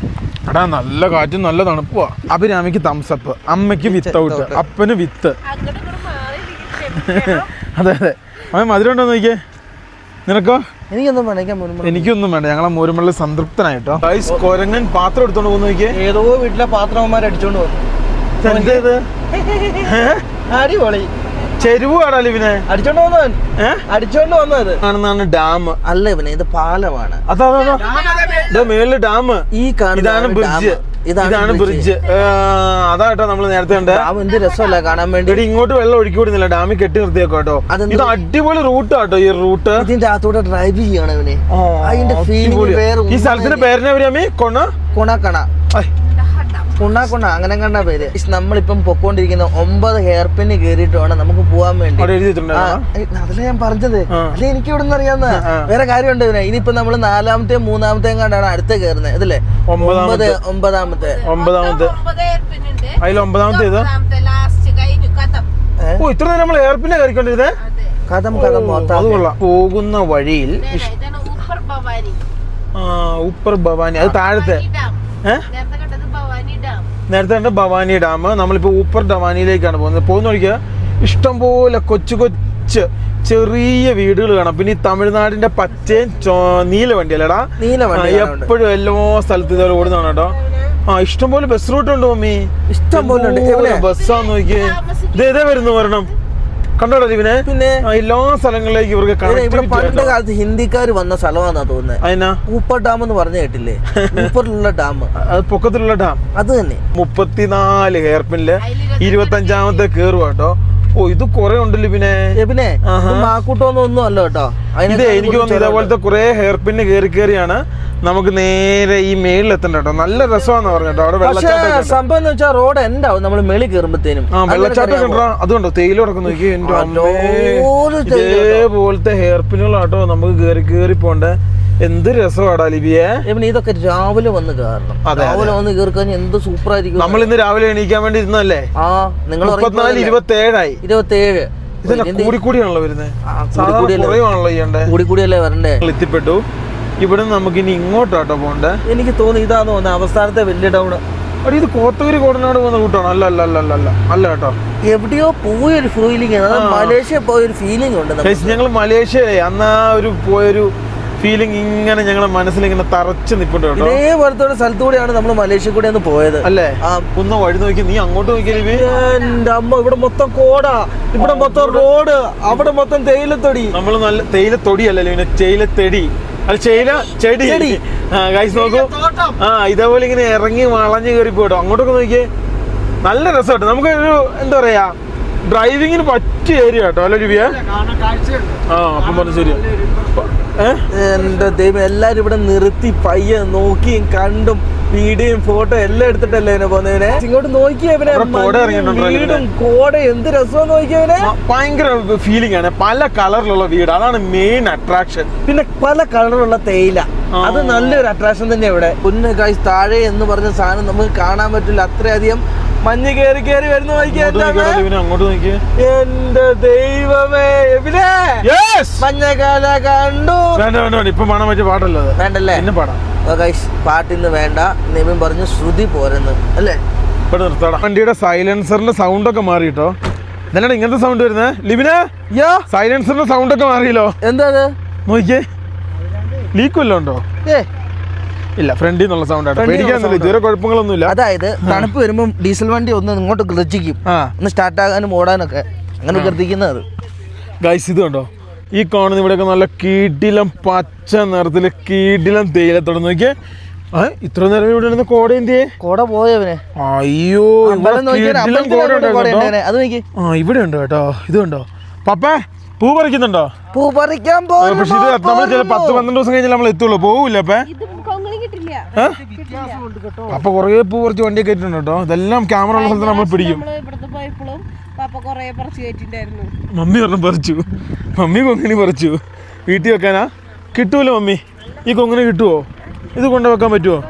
എടാ നല്ല കാറ്റും നല്ല തണുപ്പുവാ. അഭിരാമിക്ക് തംസപ്പ്, അമ്മയ്ക്ക് വിത്തൗട്ട്, അപ്പന് വിത്ത്. അതെ അതെ. അവൻ മധുരം ഉണ്ടോ നോക്കിയേ. നിനക്കോ? എനിക്കൊന്നും വേണ്ട. എനിക്കൊന്നും വേണ്ട. ഞങ്ങളെ മോരുമള്ളി സംതൃപ്തനായിട്ടോ. കൊരങ്ങൻ പാത്രം എടുത്തോണ്ട് പോകുന്ന നോക്കിയേ. ഏതോ വീട്ടിലെ പാത്രവന്മാർ അടിച്ചോണ്ട് പോകും. അടിപൊളി. ചെരുവ് ആടാ ഇവനെ അടിച്ചോണ്ട് വന്നവൻ. അടിച്ചോണ്ട് വന്നത് കാണുന്നതാണ് ഡാം. അല്ല ഇവനെ, ഇത് പാലമാണ്. അതാ മേളില് ഡാം. ഈ ഇതാണ് ബ്രിഡ്ജ്. ഇതാണ് ബ്രിഡ്ജ്. അതാട്ടോ നമ്മള് നേരത്തെ കണ്ട. എന്ത് രസമല്ല കാണാൻ വേണ്ടി. ഇങ്ങോട്ട് വെള്ളം ഒഴുക്കി വിടുന്നില്ല, ഡാമിൽ കെട്ടി നിർത്തിയേക്കോ കേട്ടോ. ഇത് അടിപൊളി റൂട്ട് കേട്ടോ. ഈ റൂട്ട് ഇതിന്റെ അകത്തൂടെ ഡ്രൈവ് ചെയ്യണം ഇവനെ. അതിന്റെ ഫീലിംഗ് വേറെ. ഈ സ്ഥലത്തിന്റെ പേരിനെ അഭിരാമി കൊണ അങ്ങനെ കണ്ട പേര്. നമ്മളിപ്പം പൊക്കോണ്ടിരിക്കുന്ന 9 ഹെയർ പിന്ന് കേറിയിട്ട് വേണം നമുക്ക് പോവാൻ വേണ്ടി. അതല്ലേ ഞാൻ പറഞ്ഞത്. അല്ലെ എനിക്ക് ഇവിടെ നിന്ന് അറിയാവുന്ന വേറെ കാര്യമുണ്ട് ഇവനെ. ഇനിയിപ്പോ നമ്മള് 4-ാമത്തെയും 3-ാമത്തെയും കണ്ടാണ് അടുത്ത കയറുന്നത്. ഇതില്ലേ 9-ാമത്തെ. അതിൽ 9-ാമത്തെ ഇത്ര നേരം നമ്മൾ ഹെയർ പിന്നെ കയറിക്കൊണ്ടിരുന്നേ. കഥം പോകുന്ന വഴിയിൽ ഉപ്പർ ഭവാനി, അത് താഴത്തെ. നേരത്തെ കണ്ട ഭവാനി ഡാം. നമ്മളിപ്പോ ഊപ്പർ ഭവാനിയിലേക്കാണ് പോകുന്ന വഴിക്ക് ഇഷ്ടംപോലെ കൊച്ചു ചെറിയ വീടുകൾ കാണാം. പിന്നെ ഈ തമിഴ്നാടിന്റെ പച്ചയും നീല വണ്ടി അല്ലേടാ. എപ്പോഴും എല്ലാ സ്ഥലത്തും ഇതുപോലെ ഓടുന്നതാണ് കേട്ടോ. ഇഷ്ടംപോലെ ബസ് റൂട്ട് ഉണ്ട് മമ്മി. ഇഷ്ടംപോലെ ബസ്സാന്ന് നോക്കിയേ. ഇതേ വരുന്നു ഒരെണ്ണം കണ്ടോടാ ഇവനെ. പിന്നെ എല്ലാ സ്ഥലങ്ങളിലേക്ക് ഇവർക്ക് പണ്ട് കാലത്ത് ഹിന്ദിക്കാർ വന്ന സ്ഥലമാണെന്നാ തോന്നുന്നത്. അതിനാ ഊപ്പർ ഡാം എന്ന് പറഞ്ഞു കേട്ടില്ലേ? ഊപ്പറിലുള്ള ഡാം, അത് പൊക്കത്തിലുള്ള ഡാം. അത് തന്നെ. 34 ഹെയർ പിന്നില് 25-ാമത്തെ കേറുവാ കേട്ടോ. ഇത് കൊറേ ഉണ്ടല്ലോ പിന്നെ മാക്കൂട്ടൊന്നും അല്ല കേട്ടോ. ഇതേ എനിക്ക് തോന്നുന്നു ഇതേപോലത്തെ കുറെ ഹെയർ പിന്ന് കയറിയാണ് നമുക്ക് നേരെ ഈ മേളിൽ എത്തണ്ട കേട്ടോ. നല്ല രസമാന്ന് പറഞ്ഞോ. അവിടെ വെള്ളച്ചാട്ടം. സംഭവം എന്ന് വെച്ചാൽ റോഡ് എന്താവും നമ്മൾ മേളിൽ കയറുമ്പോഴത്തേനും. വെള്ളച്ചാട്ടം കണ്ടോ. അതുകൊണ്ടോ തേയില കിടക്കുന്നു. ഇതേപോലത്തെ ഹെയർ പിന്നുകളാട്ടോ നമുക്ക് കേറി പോണ്ടേ. എന്ത് രസമാടാ ലിബിയെ. ഇതൊക്കെ രാവിലെ വന്ന് കയറണം. രാവിലെ വന്ന് കയറി കഴിഞ്ഞാൽ എന്ത് സൂപ്പർ ആയിരിക്കും. നമ്മൾ ഇന്ന് രാവിലെ എണീക്കാൻ വേണ്ടി ഇരുന്നല്ലേ. നിങ്ങൾ 27 കൂടിയാണല്ലോ വരുന്നത്. കൂടിയല്ലേ വരണ്ടേ. എത്തിപ്പെട്ടു. ഇവിടെ നമുക്ക് ഇനി ഇങ്ങോട്ടാട്ടോ പോണ്ടേ. എനിക്ക് തോന്നി ഇതാന്ന് തോന്നുന്നത് അവസാനത്തെ വലിയ ടൗൺ. ഇത് കോത്തൂര് കോടനാട് പോകുന്ന റൂട്ടാണ്. അല്ല കേട്ടോ. എവിടെയോ പോയൊരു ഫീലിംഗ്, മലേഷ്യ പോയൊരു ഫീലിംഗ് ഉണ്ട്. ഞങ്ങൾ മലേഷ്യ അന്ന് ഒരു പോയൊരു ഫീലിംഗ് ഇങ്ങനെ ഞങ്ങളുടെ മനസ്സിൽ ഇങ്ങനെ തറച്ച് നിൽപ്പുണ്ട് കേട്ടോ. ഇതേപോലത്തെ സ്ഥലത്തൂടെയാണ് നമ്മൾ മലേഷ്യ കൂടെ ഒന്ന് പോയത് അല്ലേ. ഒന്ന് വഴി നോക്കി, നീ അങ്ങോട്ട് നോക്കിയാലേ. എന്റെ അമ്മ, ഇവിടെ മൊത്തം കോട, ഇവിടെ മൊത്തം റോഡ്, അവിടെ മൊത്തം തേയിലത്തൊടി. നമ്മള് നല്ല തേയിലത്തൊടി അല്ലല്ലോ, തേയിലത്തെടി. അത് ചെടി. ഗൈസ് നോക്കൂ. ഇതേപോലെ ഇങ്ങനെ ഇറങ്ങി വളഞ്ഞു കയറി പോട്ടോ. അങ്ങോട്ടൊക്കെ നോക്കിയേ. നല്ല രസമായിട്ട് നമുക്ക് ഒരു എന്താ പറയാ ഡ്രൈവിങ്ങിന് പറ്റിയ ഏരിയ കേട്ടോ. അല്ല ലിബിയ. അപ്പം പറഞ്ഞു ശരി. എന്റെ ദൈവം, എല്ലാരും ഇവിടെ നിർത്തി പയ്യെ നോക്കിയും കണ്ടും വീഡിയോയും ഫോട്ടോ എല്ലാം എടുത്തിട്ടല്ലേ ഇവനെ പോകുന്നവനെ. ഇങ്ങോട്ട് നോക്കിയവനെ വീടും കോട എന്ത് രസം നോക്കിയവനെ. ഭയങ്കര ഫീലിംഗ് ആണ്. പല കളറിലുള്ള വീട്, അതാണ് മെയിൻ അട്രാക്ഷൻ. പിന്നെ പല കളറുള്ള തേയില, അത് നല്ലൊരു അട്രാക്ഷൻ തന്നെ ഇവിടെ. ഒന്ന് ഗൈസ്, താഴെ എന്ന് പറഞ്ഞ സാധനം നമുക്ക് കാണാൻ പറ്റില്ല. അത്രയധികം മഞ്ഞ് കേറി വരുന്ന അങ്ങോട്ട് നോക്കിയേ. എന്റെ ദൈവമേ, മഞ്ഞക്കാല കണ്ടു. ഇപ്പൊ പാടാൻ പറ്റിയ പാട്ടല്ലോ. വേണ്ടല്ലേ? പിന്നെ പാടാം. പാട്ടിന്ന് വേണ്ട. നിവിൻ പറഞ്ഞു ശ്രുതി പോരെന്ന് അല്ലേ. ഇവിടെ നിർത്താടാ. വണ്ടിയുടെ സൈലൻസറിന്റെ സൗണ്ട് ഒക്കെ മാറിട്ടോ. എന്താണ് ഇങ്ങനത്തെ സൗണ്ട് വരുന്നത് ലിബിനെ? സൈലൻസറിന്റെ സൗണ്ട് ഒക്കെ മാറിയല്ലോ. എന്താ നോക്കിയേ. ലീക്ക് വല്ലതും ഉണ്ടോ? ഇല്ല, ഫ്രണ്ടിൽ നിന്നുള്ള സൗണ്ട് ആട്ടോ. പേടിക്കാനൊന്നുമില്ല, ഇതുവരെ കുഴപ്പങ്ങളൊന്നുമില്ല. അതായത് തണുപ്പ് വരുമ്പോൾ ഡീസൽ വണ്ടി ഒന്ന് ഇങ്ങോട്ട് ഗർജിക്കും, ഒന്ന് സ്റ്റാർട്ട് ആകാനും ഓടാനൊക്കെ അങ്ങനെ ഗർജിക്കുന്നത്. ഗൈസ് ഇത് കണ്ടോ, ഈ കാണുന്ന ഇവിടെയൊക്കെ നല്ല കീടിലം പച്ച നിറത്തില് കീടിലം തേയിലത്തോടെ നോക്കിയേ. ഇത്ര നേരം ഇവിടെ ഇരുന്ന് കോട എന്തിയേ? കോട പോയവനെ. അയ്യോ, ഇവിടെ ഉണ്ട് കേട്ടോ. ഇത് കണ്ടോ പപ്പേ, പൂ പറിക്കുന്നുണ്ടോ? പൂ പറിക്കാൻ പക്ഷെ ഇത് നമ്മൾ ചില 10-12 ദിവസം കഴിഞ്ഞാൽ നമ്മൾ എത്തുള്ളൂ. പോവൂല അപ്പേ. അപ്പൊ കുറേ പൂ കുറച്ച് വണ്ടി കയറ്റിട്ടുണ്ട് കേട്ടോ. ഇതെല്ലാം ക്യാമറ ഉള്ള സ്ഥലത്ത് നമ്മൾ പിടിക്കും. മമ്മി പറഞ്ഞു പറിച്ചു, മമ്മി കൊങ്ങിണി പറിച്ചു. വീട്ടിൽ വെക്കാനാ? കിട്ടൂല്ലോ മമ്മി, ഈ കൊങ്ങിണി കിട്ടുവോ? ഇത് കൊണ്ടു വെക്കാൻ പറ്റുമോ?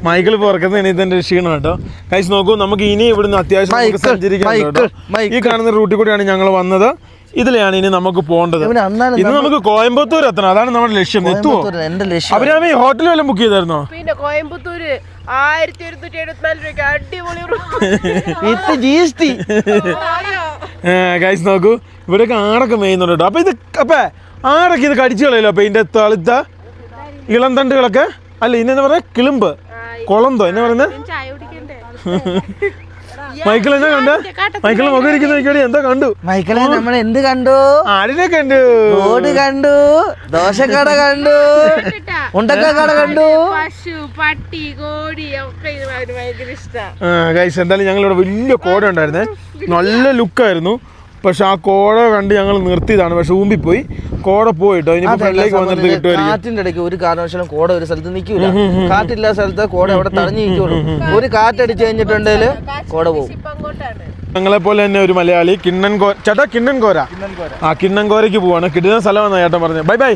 മൈക്കിൾ പുറക്കുന്ന ഇതിന്റെ ക്ഷീണം കേട്ടോ. കഴിച്ച് നോക്കൂ. നമുക്ക് ഇനി ഇവിടുന്ന് അത്യാവശ്യം സഞ്ചരിക്കാൻ കേട്ടോ. ഈ കാണുന്ന റൂട്ടിൽ കൂടിയാണ് ഞങ്ങൾ വന്നത്. ഇതിലെയാണ് ഇനി നമുക്ക് പോകേണ്ടത്. ഇന്ന് നമുക്ക് കോയമ്പത്തൂർ എത്തണം, അതാണ് നമ്മുടെ ലക്ഷ്യം. എത്തുവോ? അവരാമേ ഹോട്ടൽ വല്ലതും ബുക്ക് ചെയ്തായിരുന്നോ? പിന്നെ കോയമ്പത്തൂര് 1174 രൂപയ്ക്ക് അടിപൊളി ഗൈസ് നോക്കൂ, ഇവിടെയൊക്കെ ആടൊക്കെ മേയുന്നുണ്ട് കേട്ടോ. അപ്പൊ ഇത് അപ്പേ ആടൊക്കെ ഇത് കടിച്ചു കളയല്ലോ. അപ്പൊ ഇതിന്റെ തളുത്ത ഇളം തണ്ടുകളൊക്കെ അല്ല, ഇന്നെന്ന് പറഞ്ഞ കിളുമ്പ് കുളന്തോ എന്നാ പറയുന്നത്? മൈക്കിൾ എന്നാ കണ്ട? മൈക്കിൾ മുഖരിക്കുന്ന എന്താ കണ്ടു? മൈക്കിളെ നമ്മൾ എന്ത് കണ്ടു? ആടിനെ കണ്ടു, റോഡ് കണ്ടു, ദോശക്കട കണ്ടു, ഉണ്ടക്കട കണ്ടു, പശു, പട്ടി, കോഴി ഒക്കെ ഭയങ്കര ഇഷ്ടമാണ്. ഗൈസ് എന്തായാലും ഞങ്ങളിവിടെ വലിയ കോട ഉണ്ടായിരുന്നേ, നല്ല ലുക്കായിരുന്നു. പക്ഷെ ആ കോട കണ്ട് ഞങ്ങൾ നിർത്തിയതാണ്. പക്ഷെ ഊമ്പിപ്പോയി, കോട പോയിട്ടോ. ഇനി ഫ്രണ്ടിലേക്ക് വന്നിട്ട് കിട്ടുമായിരിക്കും. കാറ്റിന്റെ ഇടയ്ക്ക് ഒരു കാരണവശാലും കോട ഒരു സ്ഥലത്ത് നിൽക്കൂല. കാറ്റില്ലാത്ത സ്ഥലത്ത് കോട അവിടെ തടഞ്ഞു നിൽക്കുള്ളൂ. ഒരു കാറ്റടിച്ച് കഴിഞ്ഞിട്ടുണ്ടെങ്കിൽ കോട പോകും. ഞങ്ങളെ പോലെ തന്നെ ഒരു മലയാളി കിണ്ണൻകോര, ചേട്ടാ കിണ്ണൻകോര, കിണ്ണൻകോരയ്ക്ക് പോവാണ്. കിട്ടുന്ന സ്ഥലമാണെന്നാണ് ചേട്ടൻ പറഞ്ഞത്. Bye bye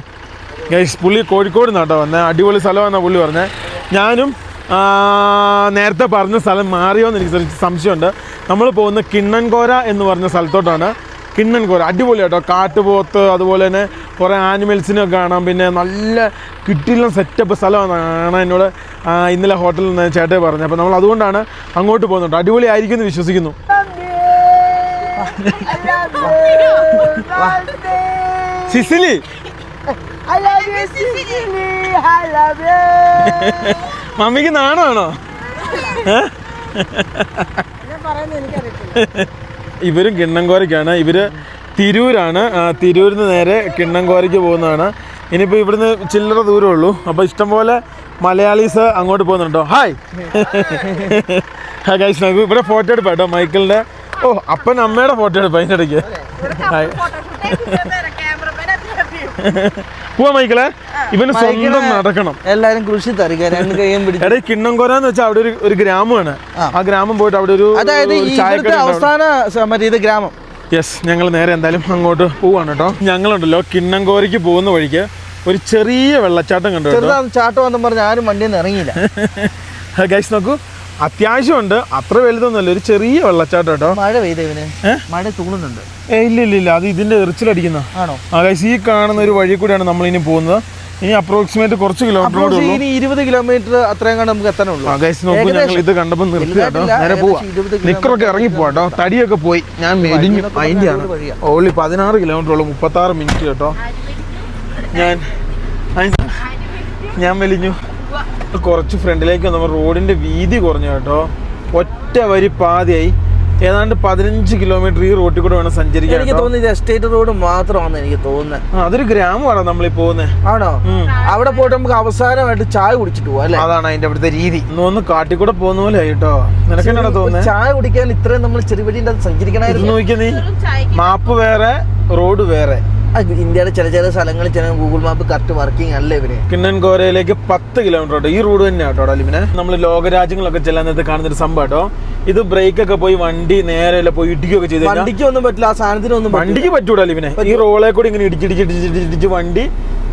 guys. പുള്ളി കോഴിക്കോട് നിന്നാട്ടോ വന്നത്. അടിപൊളി സ്ഥലമാണെന്നാണ് പുള്ളി പറഞ്ഞത്. ഞാനും നേരത്തെ പറഞ്ഞ സ്ഥലം മാറിയോന്ന് എനിക്ക് സംശയമുണ്ട്. നമ്മൾ പോകുന്ന കിണ്ണൻകോര എന്ന് പറഞ്ഞ സ്ഥലത്തോട്ടാണ്. കിണ്ണൻകോര അടിപൊളി കേട്ടോ. കാട്ടുപോത്ത്, അതുപോലെ തന്നെ കുറേ ആനിമൽസിനൊക്കെ കാണാം. പിന്നെ നല്ല കിട്ടില്ല സെറ്റപ്പ് സ്ഥലമാണ് എന്നോട് ഇന്നലെ ഹോട്ടലിൽ നിന്ന് ചേട്ടൻ പറഞ്ഞു. അപ്പോൾ നമ്മൾ അതുകൊണ്ടാണ് അങ്ങോട്ട് പോകുന്നുണ്ട്. അടിപൊളി ആയിരിക്കും എന്ന് വിശ്വസിക്കുന്നു. സിസിലി മമ്മിക്ക് നാണമാണോ? ഇവരും കിണ്ണൻകോരയ്ക്കാണ്. ഇവര് തിരൂരാണ്. തിരൂരിൽ നിന്ന് നേരെ കിണ്ണൻകോരയ്ക്ക് പോകുന്നതാണ്. ഇനിയിപ്പോൾ ഇവിടുന്ന് ചില്ലറ ദൂരമേ ഉള്ളൂ. അപ്പോൾ ഇഷ്ടംപോലെ മലയാളീസ് അങ്ങോട്ട് പോകുന്നുണ്ടോ? Hi hi guys. നോക്കൂ, ഇവിടെ ഫോട്ടോ എടുപ്പാ കേട്ടോ മൈക്കിളിൻ്റെ. ഓ, അപ്പൻ അമ്മയുടെ ഫോട്ടോ എടുപ്പാ അതിൻ്റെ ഇടയ്ക്ക്. ഹായ് പോവാ മൈക്കിളെ. ഇവന് സ്വന്തം നടക്കണം. എല്ലാരും കൃഷി എടേ കിണ്ണൻകോര എന്ന് വെച്ചാൽ അവിടെ ഒരു ഗ്രാമമാണ്. ആ ഗ്രാമം പോയിട്ട് അവിടെ ഒരു അവസാന ഗ്രാമം. യെസ്, ഞങ്ങൾ നേരെ എന്തായാലും അങ്ങോട്ട് പോവാണ് കേട്ടോ. ഞങ്ങളുണ്ടല്ലോ കിണ്ണൻകോരയ്ക്ക് പോകുന്ന വഴിക്ക് ഒരു ചെറിയ വെള്ളച്ചാട്ടം കണ്ടു. ചാട്ടം വന്നും പറഞ്ഞ് ആരും വണ്ടിയിൽ നിന്ന് ഇറങ്ങിയില്ല. ഗൈസ് നോക്കൂ, അത്യാവശ്യമുണ്ട്, അത്ര വലുതൊന്നുമല്ല, ഒരു ചെറിയ വെള്ളച്ചാട്ടം കേട്ടോ. മഴ പെയ്ത ഇവന് മഴ തൂളുന്നുണ്ട്. ഇല്ല, അത് ഇതിന്റെ എറിച്ചിലടിക്കുന്ന ആണോ? ഗൈസ്, ഈ കാണുന്ന ഒരു വഴി കൂടിയാണ് നമ്മൾ ഇനി പോകുന്നത്. ഇനി അപ്രോക്സിമേറ്റ് കുറച്ച് കിലോമീറ്റർ 20 കിലോമീറ്റർ അത്രയും കണ്ട് നമുക്ക് എത്താനുള്ളൂ. ഗൈസ് നോക്കൂ, ഞങ്ങൾ ഇത് കണ്ടപ്പോൾ നിർത്തി കേട്ടോ. നേരെ പോവാ. നിക്കറൊക്കെ ഇറങ്ങി പോവാട്ടോ. തടിയൊക്കെ പോയി, ഞാൻ മെലിഞ്ഞു. അതിൻ്റെയാണ് ഓൺലി 16 കിലോമീറ്റർ ഉള്ളൂ, 36 മിനിറ്റ് കേട്ടോ. ഞാൻ മെലിഞ്ഞു. കുറച്ച് ഫ്രണ്ടിലേക്ക് വന്നപ്പോൾ റോഡിന്റെ വീതി കുറഞ്ഞു കേട്ടോ. ഒറ്റ വരി പാതിയായി. ഏതാണ്ട് 15 കിലോമീറ്റർ ഈ റോഡിൽ കൂടെ വേണം സഞ്ചരിക്കാൻ. എനിക്ക് തോന്നുന്നത് എസ്റ്റേറ്റ് റോഡ് മാത്രമാണ് എനിക്ക് തോന്നുന്നത്. അതൊരു ഗ്രാമമാണ് നമ്മളീ പോകുന്നത്. ആണോ? അവിടെ പോയിട്ട് നമുക്ക് അവസാനമായിട്ട് ചായ കുടിച്ചിട്ട് പോവാം അല്ലേ? അതാണ് അതിന്റെ അവിടുത്തെ രീതി. ഒന്ന് കാട്ടിക്കൂടെ പോകുന്ന പോലെ കേട്ടോ. നിനക്ക് എന്നാണ് തോന്നുന്നത്? ചായ കുടിക്കാൻ ഇത്രയും നമ്മൾ ചെറുപടിന്റെ സഞ്ചരിക്കണമായിരുന്നു. നോക്കിയ നീ, മാപ്പ് വേറെ റോഡ് വേറെ. ഇന്ത്യയുടെ ചില സ്ഥലങ്ങളിൽ ചില ഗൂഗിൾ മാപ്പ് കറക്റ്റ് വർക്കിംഗ് അല്ല ഇവര്. കിണ്ണൻകോരയിലേക്ക് 10 കിലോമീറ്റർ കേട്ടോ. ഈ റോഡ് തന്നെ കേട്ടോ. അലിമിനെ നമ്മൾ ലോകരാജ്യങ്ങളൊക്കെ ചെല്ലാൻ നേരത്തെ കാണുന്നൊരു സംഭവം കേട്ടോ. ഇത് ബ്രേക്ക് ഒക്കെ പോയി വണ്ടി നേരെ പോയി ഇടിക്കുകയൊക്കെ ചെയ്ത് വണ്ടിക്ക് ഒന്നും പറ്റില്ല. ആ സാധനത്തിനൊന്നും വണ്ടിക്ക് പറ്റൂടാ അലിമിനെ. ഈ റോളെ കൂടി ഇങ്ങനെ ഇടിച്ചിടിച്ചിടിച്ചിടിച്ച് വണ്ടി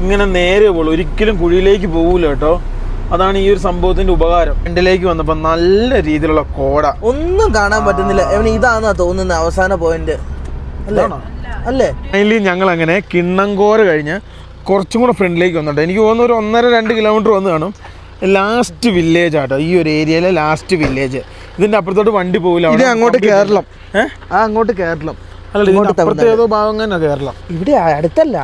ഇങ്ങനെ നേരെ പോകുള്ളൂ, ഒരിക്കലും കുഴിയിലേക്ക് പോകൂല കേട്ടോ. അതാണ് ഈ ഒരു സംഭവത്തിന്റെ ഉപകാരം. ഫ്രണ്ടിലേക്ക് വന്നപ്പോ നല്ല രീതിയിലുള്ള കോട ഒന്നും കാണാൻ പറ്റുന്നില്ല. ഇതാണെന്നാ തോന്നുന്നത് അവസാന പോയിന്റ് അല്ലേ? ഫൈനലി ഞങ്ങൾ അങ്ങനെ കിണ്ണൻകോര കഴിഞ്ഞ് കുറച്ചും കൂടെ ഫ്രണ്ടിലേക്ക് വന്നിട്ട് എനിക്ക് തോന്നുന്നു ഒരു 1.5-2 കിലോമീറ്റർ വന്ന് കാണും. ലാസ്റ്റ് വില്ലേജ് ആട്ടോ, ഈ ഒരു ഏരിയയിലെ ലാസ്റ്റ് വില്ലേജ്. ഇതിന്റെ അപ്പുറത്തോട്ട് വണ്ടി പോകില്ല. അങ്ങോട്ട് കേരളം. അങ്ങോട്ട് കേരളം അല്ല, അപ്പുറത്തെ ഏതോ ഭാഗം തന്നെ കേരളം. ഇവിടെ അടുത്തല്ല,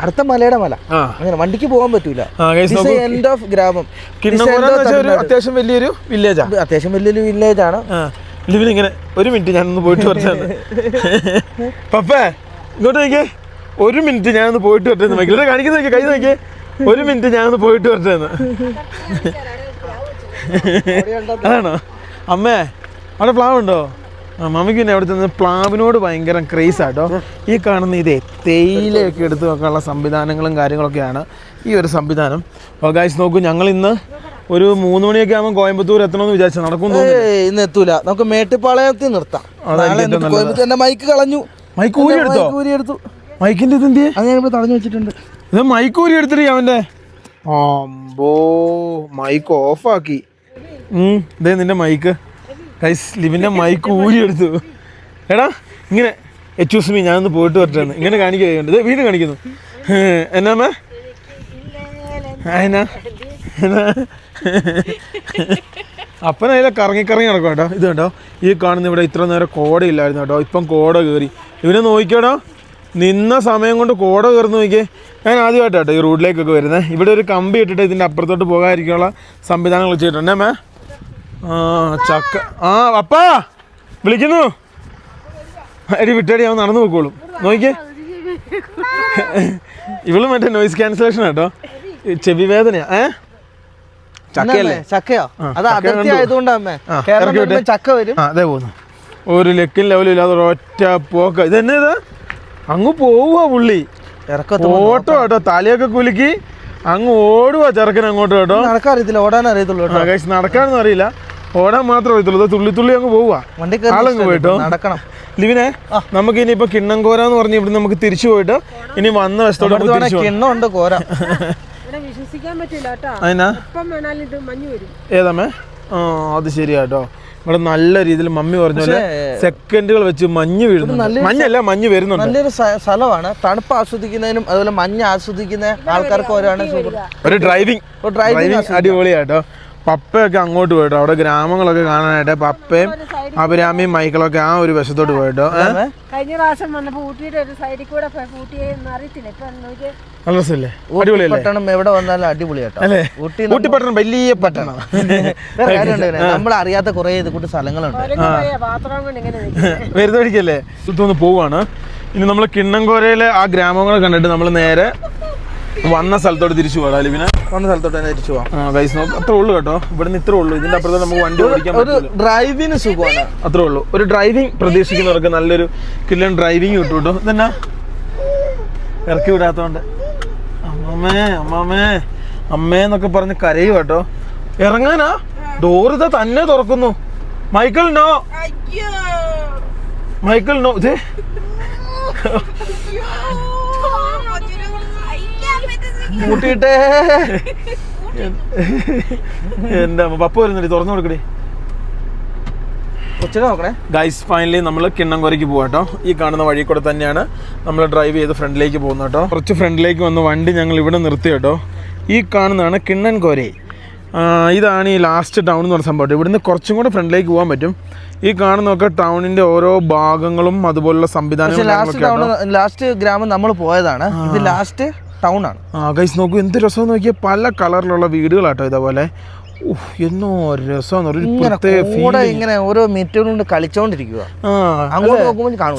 അടുത്ത മലയുടെ മല. അങ്ങനെ വണ്ടിക്ക് പോകാൻ പറ്റൂല. എൻഡ് ഓഫ് ഗ്രാമം. അത്യാവശ്യം വലിയൊരു വില്ലേജാ. അത്യാവശ്യം വലിയൊരു വില്ലേജ് ആണ്. ഇങ്ങനെ ഒരു മിനിറ്റ് ഞാനൊന്ന് പോയിട്ട് വരട്ടെ. പപ്പേ ഇങ്ങോട്ട് നോക്കിയേ, 1 മിനിറ്റ് ഞാനൊന്ന് പോയിട്ട് വരട്ടെ. മൈക്കിളെ കാണിക്കുന്ന നോക്കിയേ, കൈ നോക്കിയേ, 1 മിനിറ്റ് ഞാനൊന്ന് പോയിട്ട് വരട്ടെ. അതാണോ അമ്മേ? അവിടെ പ്ലാവ് ഉണ്ടോ? മമ്മിക്ക് പിന്നെ അവിടെ നിന്ന് പ്ലാവിനോട് ഭയങ്കര ക്രേസ് ആട്ടോ. ഈ കാണുന്ന ഇതേ തേയിലയൊക്കെ എടുത്ത് വെക്കാനുള്ള സംവിധാനങ്ങളും കാര്യങ്ങളൊക്കെയാണ് ഈ ഒരു സംവിധാനം. അപ്പോൾ ഗൈസ് നോക്കൂ, ഞങ്ങൾ ഇന്ന് ഒരു 3 മണിയൊക്കെ ആകുമ്പോൾ കോയമ്പത്തൂർ എത്തണമെന്ന് വിചാരിച്ചു. നടക്കുന്നു ഇന്ന് എത്തൂല, നമുക്ക് മേട്ടുപ്പാളയത്തിൽ നിർത്താം. എന്റെ മൈക്ക് കളഞ്ഞു. മൈക്ക് ഊരി എടുത്തു. മൈക്കിന്റെ ഇത് എന്തിയെ? അത് ഞാനിപ്പോൾ തടഞ്ഞു വെച്ചിട്ടുണ്ട്. ഇത് മൈക്ക് ഊരി എടുത്തിട്ട് അവന്റെ അമ്പോ മൈക്ക് ഓഫാക്കി. ഇതേ നിന്റെ മൈക്ക് ഗൈസ്. ലിവിന്റെ മൈക്ക് ഊരി എടുത്തു. എടാ ഇങ്ങനെ എക്സ്ക്യൂസ് മീ ഞാനൊന്ന് പോയിട്ട് വരട്ടെന്ന് ഇങ്ങനെ കാണിക്കുന്നുണ്ട്. ഇത് വീണ്ടും കാണിക്കുന്നു. എന്നാ അപ്പൻ അതിലെ കറങ്ങി നടക്കും കേട്ടോ. ഇത് കണ്ടോ, ഈ കാണുന്ന ഇവിടെ ഇത്ര നേരം കോടയില്ലായിരുന്നു കേട്ടോ. ഇപ്പം കോട കയറി. ഇവനെ നോക്കിക്കോടോ, നിന്ന സമയം കൊണ്ട് കോട കയറുന്ന നോക്കിയേ. ഞാൻ ആദ്യമായിട്ടാട്ടോ ഈ റോഡിലേക്കൊക്കെ വരുന്നത്. ഇവിടെ ഒരു കമ്പി ഇട്ടിട്ട് ഇതിൻ്റെ അപ്പുറത്തോട്ട് പോകാതിരിക്കാനുള്ള സംവിധാനങ്ങൾ ചെയ്തിട്ടുണ്ട്. അമ്മേ ചക്ക അപ്പാ വിളിക്കുന്നു. എടി വിട്ടടി, അവൻ നടന്നു പോയിക്കോളും. നോക്കിയേ, ഇവള് മറ്റേ നോയിസ് ക്യാൻസലേഷൻ കേട്ടോ. ചെവി വേദനയാ. ചക്കയല്ലേ? ചക്കയോ? അത് അതിർത്തി ആയതുകൊണ്ടാ ചക്ക വരും. അതേ പോകുന്നു. ഒരു ലെക്കും ലെവലും ഇല്ലാതെ ഒറ്റ പോക്ക. ഇതെന്നെ ഇത് അങ്ങ് പോവുക പുള്ളി. ഓട്ടോ കേട്ടോ, തലയൊക്കെ കുലുക്കി അങ്ങ് ഓടുക ചെറുക്കൻ അങ്ങോട്ട് കേട്ടോ. നടക്കാൻ അറിയത്തില്ല, ഓടാൻ അറിയത്തുള്ളൂ. നടക്കാനൊന്നും അറിയില്ല, ഓടാൻ മാത്രമേ അറിയത്തുള്ളൂ. തുള്ളി അങ്ങ് പോവുക. ആളങ്ങ് പോയിട്ടോ. നടക്കണം. ലിവിനെ, നമുക്ക് ഇനിയിപ്പോ കിണ്ണംകോര എന്ന് പറഞ്ഞ് ഇവിടെ നമുക്ക് തിരിച്ചു പോയിട്ട് ഇനി വന്ന വശത്തോടെ കിണ്ണമുണ്ട് കോര. ഏതാമേ? അത് ശരിയാട്ടോ. ഇവിടെ നല്ല രീതിയിൽ മമ്മി പറഞ്ഞ പോലെ സെക്കൻഡുകൾ വെച്ച് മഞ്ഞ് വീഴുന്നു. മഞ്ഞല്ല, മഞ്ഞ് വരുന്നുണ്ട്. നല്ലൊരു സ്ഥലമാണ്. തണുപ്പ് ആസ്വദിക്കുന്നതിനും അതുപോലെ മഞ്ഞ് ആസ്വദിക്കുന്ന ആൾക്കാർക്ക് ഒരു ഡ്രൈവിംഗ് അടിപൊളിയാട്ടോ. പപ്പയൊക്കെ അങ്ങോട്ട് പോയിട്ടോ. അവിടെ ഗ്രാമങ്ങളൊക്കെ കാണാനായിട്ട് പപ്പയും അഭിരാമിയും മൈക്കിളൊക്കെ ആ ഒരു വശത്തോട്ട് പോയിട്ടോ. കഴിഞ്ഞ പ്രാവശ്യം വന്നപ്പോ ഊട്ടിയുടെ ഒരു സൈഡിൽ കൂടെ അറിയത്തില്ല. നല്ല രസമല്ലേ? അടിപൊളിയല്ലേ? പട്ടണം എവിടെ വന്നാലും അടിപൊളിയാട്ടോ അല്ലേ? ഊട്ടി പട്ടണം വലിയ പട്ടണം. നമ്മൾ അറിയാത്ത കുറെ ഇത് കൂട്ട് സ്ഥലങ്ങളുണ്ട്. വരുന്ന വഴിക്കല്ലേ ഇതൊന്ന് പോവാണ്. ഇനി നമ്മൾ കിണ്ണംകോരയിലെ ആ ഗ്രാമങ്ങളെ കണ്ടിട്ട് നമ്മൾ നേരെ വന്ന സ്ഥലത്തോട്ട് തിരിച്ചു പോകാം. ലിവിനെ വന്ന സ്ഥലത്തോട്ട് തന്നെ തിരിച്ചു പോവാം. അത്രേ ഉള്ളൂ കേട്ടോ. ഇവിടുന്ന് ഇത്രേ ഉള്ളൂ. ഇതിന്റെ അപ്പുറത്ത് നമുക്ക് വണ്ടി ഓടിക്കാൻ ഡ്രൈവിന് സുഖമാണ്. അത്രേ ഉള്ളൂ. ഒരു ഡ്രൈവിംഗ് പ്രതീക്ഷിക്കുന്നവർക്ക് നല്ലൊരു കില്ലൻ ഡ്രൈവിംഗ് കിട്ടും കേട്ടോ. ഇതെന്നാ ഇറക്കി വിടാത്തോണ്ട് അമ്മേന്നൊക്കെ പറഞ്ഞ് കരയും കേട്ടോ. ഇറങ്ങാനാ? ഡോർ ഇതാ തന്നെ തുറക്കുന്നു. Michael no. ഇതേ കൂട്ടിയിട്ടേ എന്റെ പപ്പ വരുന്നുണ്ട്, തുറന്നു കൊടുക്കണേ. നോക്കണേ ഗൈസ്. ഫൈനലി നമ്മൾ കിണ്ണംകോരയ്ക്ക് പോകാട്ടോ. ഈ കാണുന്ന വഴി കൂടെ തന്നെയാണ് നമ്മൾ ഡ്രൈവ് ചെയ്ത് ഫ്രണ്ടിലേക്ക് പോകുന്നത് കേട്ടോ. കുറച്ച് ഫ്രണ്ടിലേക്ക് വന്ന് വണ്ടി ഞങ്ങൾ ഇവിടെ നിർത്തി കേട്ടോ. ഈ കാണുന്നതാണ് കിണ്ണൻകോര. ഇതാണ് ഈ ലാസ്റ്റ് ടൗൺ എന്ന് പറഞ്ഞ സംഭവം. ഇവിടുന്ന് കുറച്ചും കൂടെ ഫ്രണ്ടിലേക്ക് പോകാൻ പറ്റും. ഈ കാണുന്നൊക്കെ ടൗണിന്റെ ഓരോ ഭാഗങ്ങളും അതുപോലുള്ള സംവിധാനങ്ങളും. ലാസ്റ്റ് ഗ്രാമം നമ്മൾ പോയതാണ്, ഇത് ലാസ്റ്റ് ടൗൺ ആണ്. ഗൈസ് നോക്കൂ, എന്ത് രസം നോക്കിയാൽ പല കളറിലുള്ള വീടുകളാട്ടോ. ഇതേപോലെ എന്നോ രസം ഇങ്ങനെ ഓരോ മിനിറ്റുകൾ കൊണ്ട് കളിച്ചോണ്ടിരിക്കുക.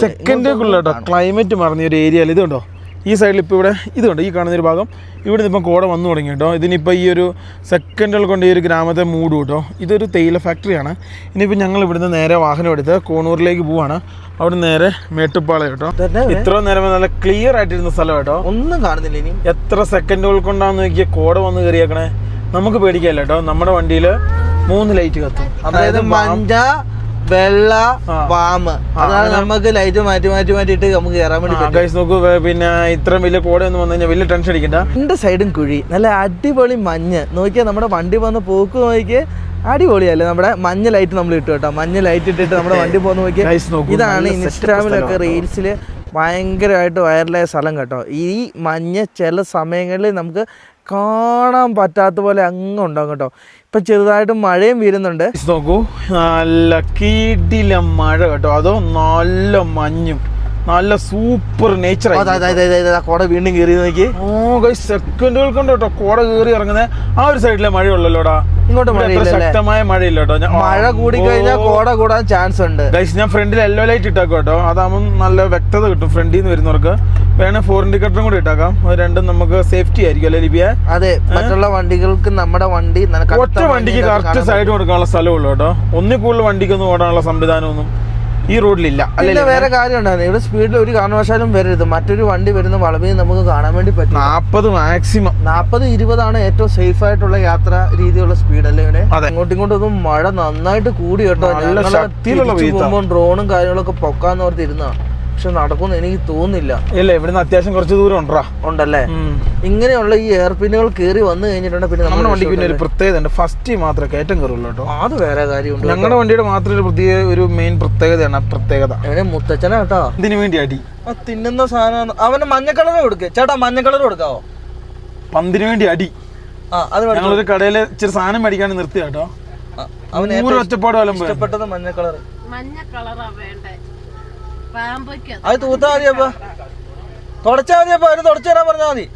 സെക്കൻഡുള്ള ക്ലൈമറ്റ് മറന്ന ഒരു ഏരിയയിൽ ഇതുണ്ടോ. ഈ സൈഡിൽ ഇപ്പോൾ ഇവിടെ ഇതുണ്ട്. ഈ കാണുന്നൊരു ഭാഗം ഇവിടെ നിന്ന് ഇപ്പം കോട വന്നു തുടങ്ങി കേട്ടോ. ഇതിനിപ്പോൾ ഈ ഒരു സെക്കൻഡുകൾ കൊണ്ട് ഈ ഒരു ഗ്രാമത്തെ മൂടും കേട്ടോ. ഇതൊരു തേയില ഫാക്ടറിയാണ്. ഇനിയിപ്പോൾ ഞങ്ങൾ ഇവിടുന്ന് നേരെ വാഹനം എടുത്ത് കോണൂരിലേക്ക് പോവാണ്. അവിടെ നേരെ മേട്ടുപ്പാളയം കേട്ടോ. ഇത്ര നേരം നല്ല ക്ലിയർ ആയിട്ടിരുന്ന സ്ഥലം കേട്ടോ. ഒന്നും കാണുന്നില്ല. ഇനി എത്ര സെക്കൻഡുകൾ കൊണ്ടാന്ന് നോക്കിയ കോട വന്ന് കയറിയേക്കണേ. നമുക്ക് പേടിക്കല്ല കേട്ടോ. നമ്മുടെ വണ്ടിയിൽ 3 ലൈറ്റ് കത്തും. അതായത് മഞ്ഞ, വെള്ള, വാമ്. അതാണ് നമുക്ക് ലൈറ്റ് മാറ്റിയിട്ട് നമുക്ക് കയറാൻ വേണ്ടി നോക്കൂ. പിന്നെ ഇത്രയും വലിയ കോട ഒന്നും വന്നു കഴിഞ്ഞാൽ വലിയ ടെൻഷൻ അടിക്കണ്ട. 2 സൈഡും കുഴി, നല്ല അടിപൊളി മഞ്ഞ്. നോക്കിയാൽ നമ്മുടെ വണ്ടി വന്ന് പോക്ക് നോക്കിയേ, അടിപൊളിയല്ലേ? നമ്മുടെ മഞ്ഞ ലൈറ്റ് നമ്മൾ ഇട്ടു കേട്ടോ. മഞ്ഞ ലൈറ്റ് ഇട്ടിട്ട് നമ്മുടെ വണ്ടി പോകുന്ന നോക്കിയാൽ ഇതാണ് ഇൻസ്റ്റാഗ്രാമിലൊക്കെ റീൽസിൽ ഭയങ്കരമായിട്ട് വൈറലായ സ്ഥലം കേട്ടോ. ഈ മഞ്ഞ് ചില സമയങ്ങളിൽ നമുക്ക് കാണാൻ പറ്റാത്ത പോലെ അങ്ങ് ഉണ്ടാകും കേട്ടോ. ഇപ്പം ചെറുതായിട്ട് മഴയും വീരുന്നുണ്ട്. നോക്കൂ, നല്ല കീടില മഴ കേട്ടോ. അതോ നല്ല മഞ്ഞും നല്ല സൂപ്പർ നേച്ചർ. കോട വീണ്ടും കയറി നോക്കി. സെക്കൻഡുകൾ കൊണ്ട് കേട്ടോ കോട കയറി ഇറങ്ങുന്നത്. ആ ഒരു സൈഡിലെ മഴയുള്ളല്ലോടാ, ഇങ്ങോട്ട് ശക്തമായ മഴയില്ല കേട്ടോ. മഴ കൂടി കഴിഞ്ഞാൽ കോട കൂടാൻ ചാൻസ് ഉണ്ട്. ഞാൻ ഫ്രണ്ടിൽ യെല്ലോ ലൈറ്റ് ഇട്ടാക്കും കേട്ടോ, അതാകുമ്പോൾ നല്ല വ്യക്തത കിട്ടും ഫ്രണ്ടിൽ നിന്ന് വരുന്നവർക്ക്. വേണേ 4 ഇൻഡിക്കേറ്ററും കൂടി ഇട്ടാക്കാം, അത് രണ്ടും നമുക്ക് സേഫ്റ്റി ആയിരിക്കും അല്ലേ ലിബിയ? അതെ, മറ്റുള്ള വണ്ടികൾക്ക് നമ്മുടെ വണ്ടി ഒറ്റ വണ്ടിക്ക് കറക്റ്റ് സൈഡ് കൊടുക്കാനുള്ള സ്ഥലമുള്ളൂ കേട്ടോ. ഒന്നിൽ കൂടുതൽ വണ്ടിക്കൊന്നും ഓടാനുള്ള സംവിധാനമൊന്നും ഈ റോഡിലില്ല. അല്ല, വേറെ കാര്യം ഉണ്ടായിരുന്നു, ഇവിടെ സ്പീഡിൽ ഒരു കാരണവശാലും വരരുത്. മറ്റൊരു വണ്ടി വരുന്ന വളവിൽ നമുക്ക് കാണാൻ വേണ്ടി പറ്റും. 40 മാക്സിമം, 40-20 ഏറ്റവും സേഫ് ആയിട്ടുള്ള യാത്രാ രീതിയുള്ള സ്പീഡ് അല്ലേ ഇവിടെ. അങ്ങോട്ടും ഇങ്ങോട്ടും മഴ നന്നായിട്ട് കൂടി കേട്ടോ. ഡ്രോണും കാര്യങ്ങളൊക്കെ പൊക്കാന്ന് ഓർത്തിരുന്ന, പക്ഷെ നടക്കുമെന്ന് എനിക്ക് തോന്നുന്നില്ല. ഇല്ല, ഇവിടുന്ന് അത്യാവശ്യം കുറച്ച് ദൂരം ഉണ്ടല്ലേ. ഇങ്ങനെയുള്ള ഈ എയർ പിന്നുകൾ കയറി വന്ന് കഴിഞ്ഞിട്ടുണ്ടെങ്കിൽ പിന്നെ നമ്മുടെ വണ്ടിക്ക് പിന്നെ ഒരു പ്രത്യേകത ഉണ്ട്, ഫസ്റ്റ് മാത്രമേ കയറ്റം കയറുള്ളൂ കേട്ടോ. അത് വേറെ കാര്യമുണ്ട്. ഞങ്ങളുടെ വണ്ടിയുടെ മാത്രം ഒരു മെയിൻ പ്രത്യേകതയാണ്. പ്രത്യേകത എവിടെ മുത്തച്ഛനാ കേട്ടോ. ഇതിനു വേണ്ടി അടി തിന്നുന്ന സാധനം. അവന് മഞ്ഞ കളർ കൊടുക്കേ ചേട്ടാ, മഞ്ഞ കളർ കൊടുക്കാവോ? പന്തിനു വേണ്ടി അടി. ഞങ്ങളൊരു കടയില് ഇച്ചിരി സാധനം മേടിക്കാൻ നിർത്തി കേട്ടോ. അവന് ഒറ്റപ്പാട് ഇഷ്ടപ്പെട്ടത് മഞ്ഞ കളർ. അത് തൂത്താ മതിയപ്പ, തുടച്ചാ മതിയപ്പ, അവര് തുടച്ചു തരാൻ പറഞ്ഞാ മതി.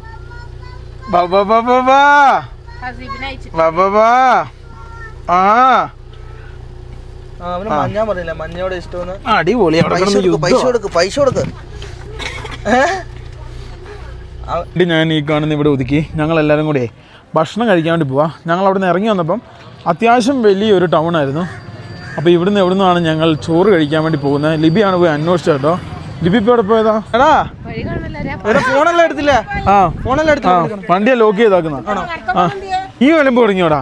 അവന് മഞ്ഞാ പറഞ്ഞില്ല, മഞ്ഞയോടെ ഇഷ്ടമെന്ന്. അടിപൊളി. പൈസ കൊടുക്ക്. ഞാൻ ഈ കാണുന്ന ഇവിടെ ഒതുക്കി ഞങ്ങൾ എല്ലാവരും കൂടെ ഭക്ഷണം കഴിക്കാൻ വേണ്ടി പോവാ. ഞങ്ങൾ അവിടെ നിന്ന് ഇറങ്ങി വന്നപ്പം അത്യാവശ്യം വലിയൊരു ടൗൺ ആയിരുന്നു. അപ്പോൾ ഇവിടുന്ന് എവിടെ നിന്നാണ് ഞങ്ങൾ ചോറ് കഴിക്കാൻ വേണ്ടി പോകുന്നത്. ലിബിയാണ് പോയി അന്വേഷിച്ചത് കേട്ടോ. ലിബി ഇപ്പോൾ എവിടെ പോയതാ? എടാ ഫോണെല്ലാം എടുത്തില്ല. ഫോണെല്ലാം എടുത്തില്ല, വണ്ടിയെ ലോക്ക് ചെയ്താക്കുന്ന. ഈ വലമ്പ് തുടങ്ങിയോടാ.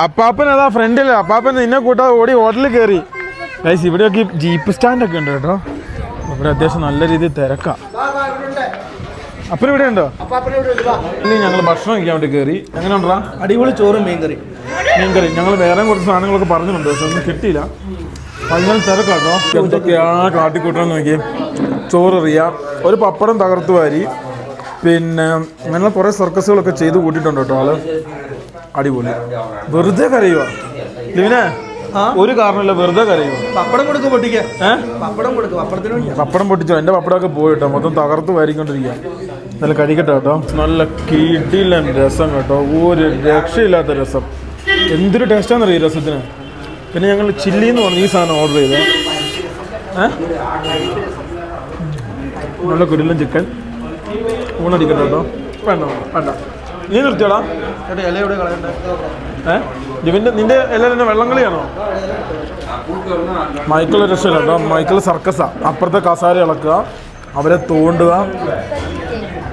അപ്പാപ്പൻ അതാ ഫ്രണ്ടില്. അപ്പാപ്പൻ നിന്നെ കൂട്ടാതെ ഓടി ഹോട്ടലിൽ കയറി. ഗൈസ്, ഇവിടെയൊക്കെ ജീപ്പ് സ്റ്റാൻഡൊക്കെ ഉണ്ട് കേട്ടോ. ഇവിടെ അത്യാവശ്യം നല്ല രീതിയിൽ തിരക്കാം. അപ്പൻ ഇവിടെ ഉണ്ടോ? ഞങ്ങൾ ഭക്ഷണം കഴിക്കാൻ വേണ്ടി കയറി. എങ്ങനെ ഉണ്ടാ? അടിപൊളി ചോറും മീൻകറി. ഞങ്ങൾ വേറെ കുറച്ച് സാധനങ്ങളൊക്കെ പറഞ്ഞിട്ടുണ്ട്, പക്ഷെ ഒന്നും കിട്ടിയില്ല. അതിനാൽ തിരക്കാട്ടോ. എന്തൊക്കെയാ കാട്ടിക്കൂട്ടാൻ നോക്കി. ചോററിയാം, ഒരു പപ്പടം തകർത്ത് വാരി, പിന്നെ അങ്ങനെ കുറേ സർക്കസുകളൊക്കെ ചെയ്ത് കൂട്ടിയിട്ടുണ്ട് കേട്ടോ ആള്. അടിപൊളി. വെറുതെ കരയുക ലിവിനെ, ഒരു കാരണമില്ല, വെറുതെ കരയുക. പപ്പടം കൊടുക്കും പൊട്ടിക്ക. പപ്പടം കൊടുക്കും, പപ്പടം പൊട്ടിച്ചോ. എൻ്റെ പപ്പടമൊക്കെ പോയിട്ടോ, മൊത്തം തകർത്ത് വാരിക്കൊണ്ടിരിക്കുക. നല്ല കഴിക്കട്ടെ കേട്ടോ. നല്ല കിടിലൻ രസം കേട്ടോ, ഒരു രക്ഷയില്ലാത്ത രസം. എന്തൊരു ടേസ്റ്റാണെന്നറിയാം ഈ രസത്തിന്. പിന്നെ ഞങ്ങൾ ചില്ലി എന്ന് പറഞ്ഞ ഈ സാധനം ഓർഡർ ചെയ്തത്. നല്ല കുരുലൻ ചിക്കൻ ഊണടിക്കട്ടെ കേട്ടോ. വേണ്ട വേണ്ട, നീ നിർത്തിയോടാ. നിന്റെ എല്ലാവരും വെള്ളം കളിയാണോ? മൈക്കിൾ രക്ഷയില്ല കേട്ടോ. മൈക്കിൾ സർക്കസാ. അപ്പുറത്തെ കസാര ഇളക്കുക, അവരെ തോണ്ടുക,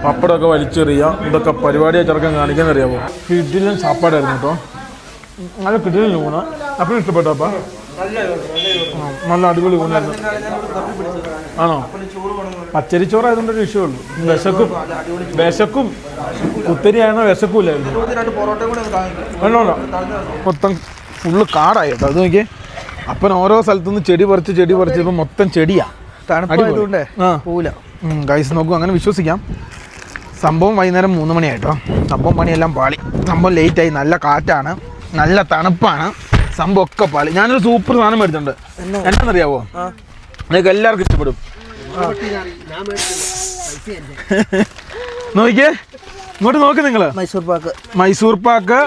പപ്പടമൊക്കെ വലിച്ചെറിയുക. ഇതൊക്കെ പരിപാടിയെ ചെറുക്കാൻ കാണിക്കാന്നറിയാമോ? കിടിലൻ സാപ്പാടായിരുന്നു കേട്ടോ. നല്ല കിടിലൻ ഊണ്. അപ്പം ഇഷ്ടപ്പെട്ടോ? അപ്പം നല്ല അടിപൊളി ഊണായിരുന്നു. ആണോ? പച്ചരിച്ചോറായതുകൊണ്ടൊരു വിഷയമുള്ളൂ. വിശക്കും കുത്തരിയാണോ വിശക്കൂലായിരുന്നു. വേണോണ്ടോ? മൊത്തം ഫുള്ള് കാടായി കേട്ടോ. അത് നോക്കിയേ, അപ്പൻ ഓരോ സ്ഥലത്തുനിന്ന് ചെടി പറിച്ച് ഇപ്പം മൊത്തം ചെടിയാ. തണുപ്പായതുകൊണ്ടേ പോവില്ല. ഗൈസ് നോക്കൂ, അങ്ങനെ വിശ്വസിക്കാം. സംഭവം വൈകുന്നേരം 3 മണിയായിട്ടോ. സംഭവം പണിയെല്ലാം പാളി. സംഭവം ലേറ്റായി, നല്ല കാറ്റാണ്, നല്ല തണുപ്പാണ്, സംഭവം ഒക്കെ പാളി. ഞാനൊരു സൂപ്പർ സാധനം മേടിച്ചിട്ടുണ്ട്. എന്താണെന്നറിയാവോ? നിങ്ങൾക്ക് എല്ലാവർക്കും ഇഷ്ടപ്പെടും. നോക്കിയേ, ഇങ്ങോട്ട് നോക്ക് നിങ്ങള്. മൈസൂർ പാക്ക്.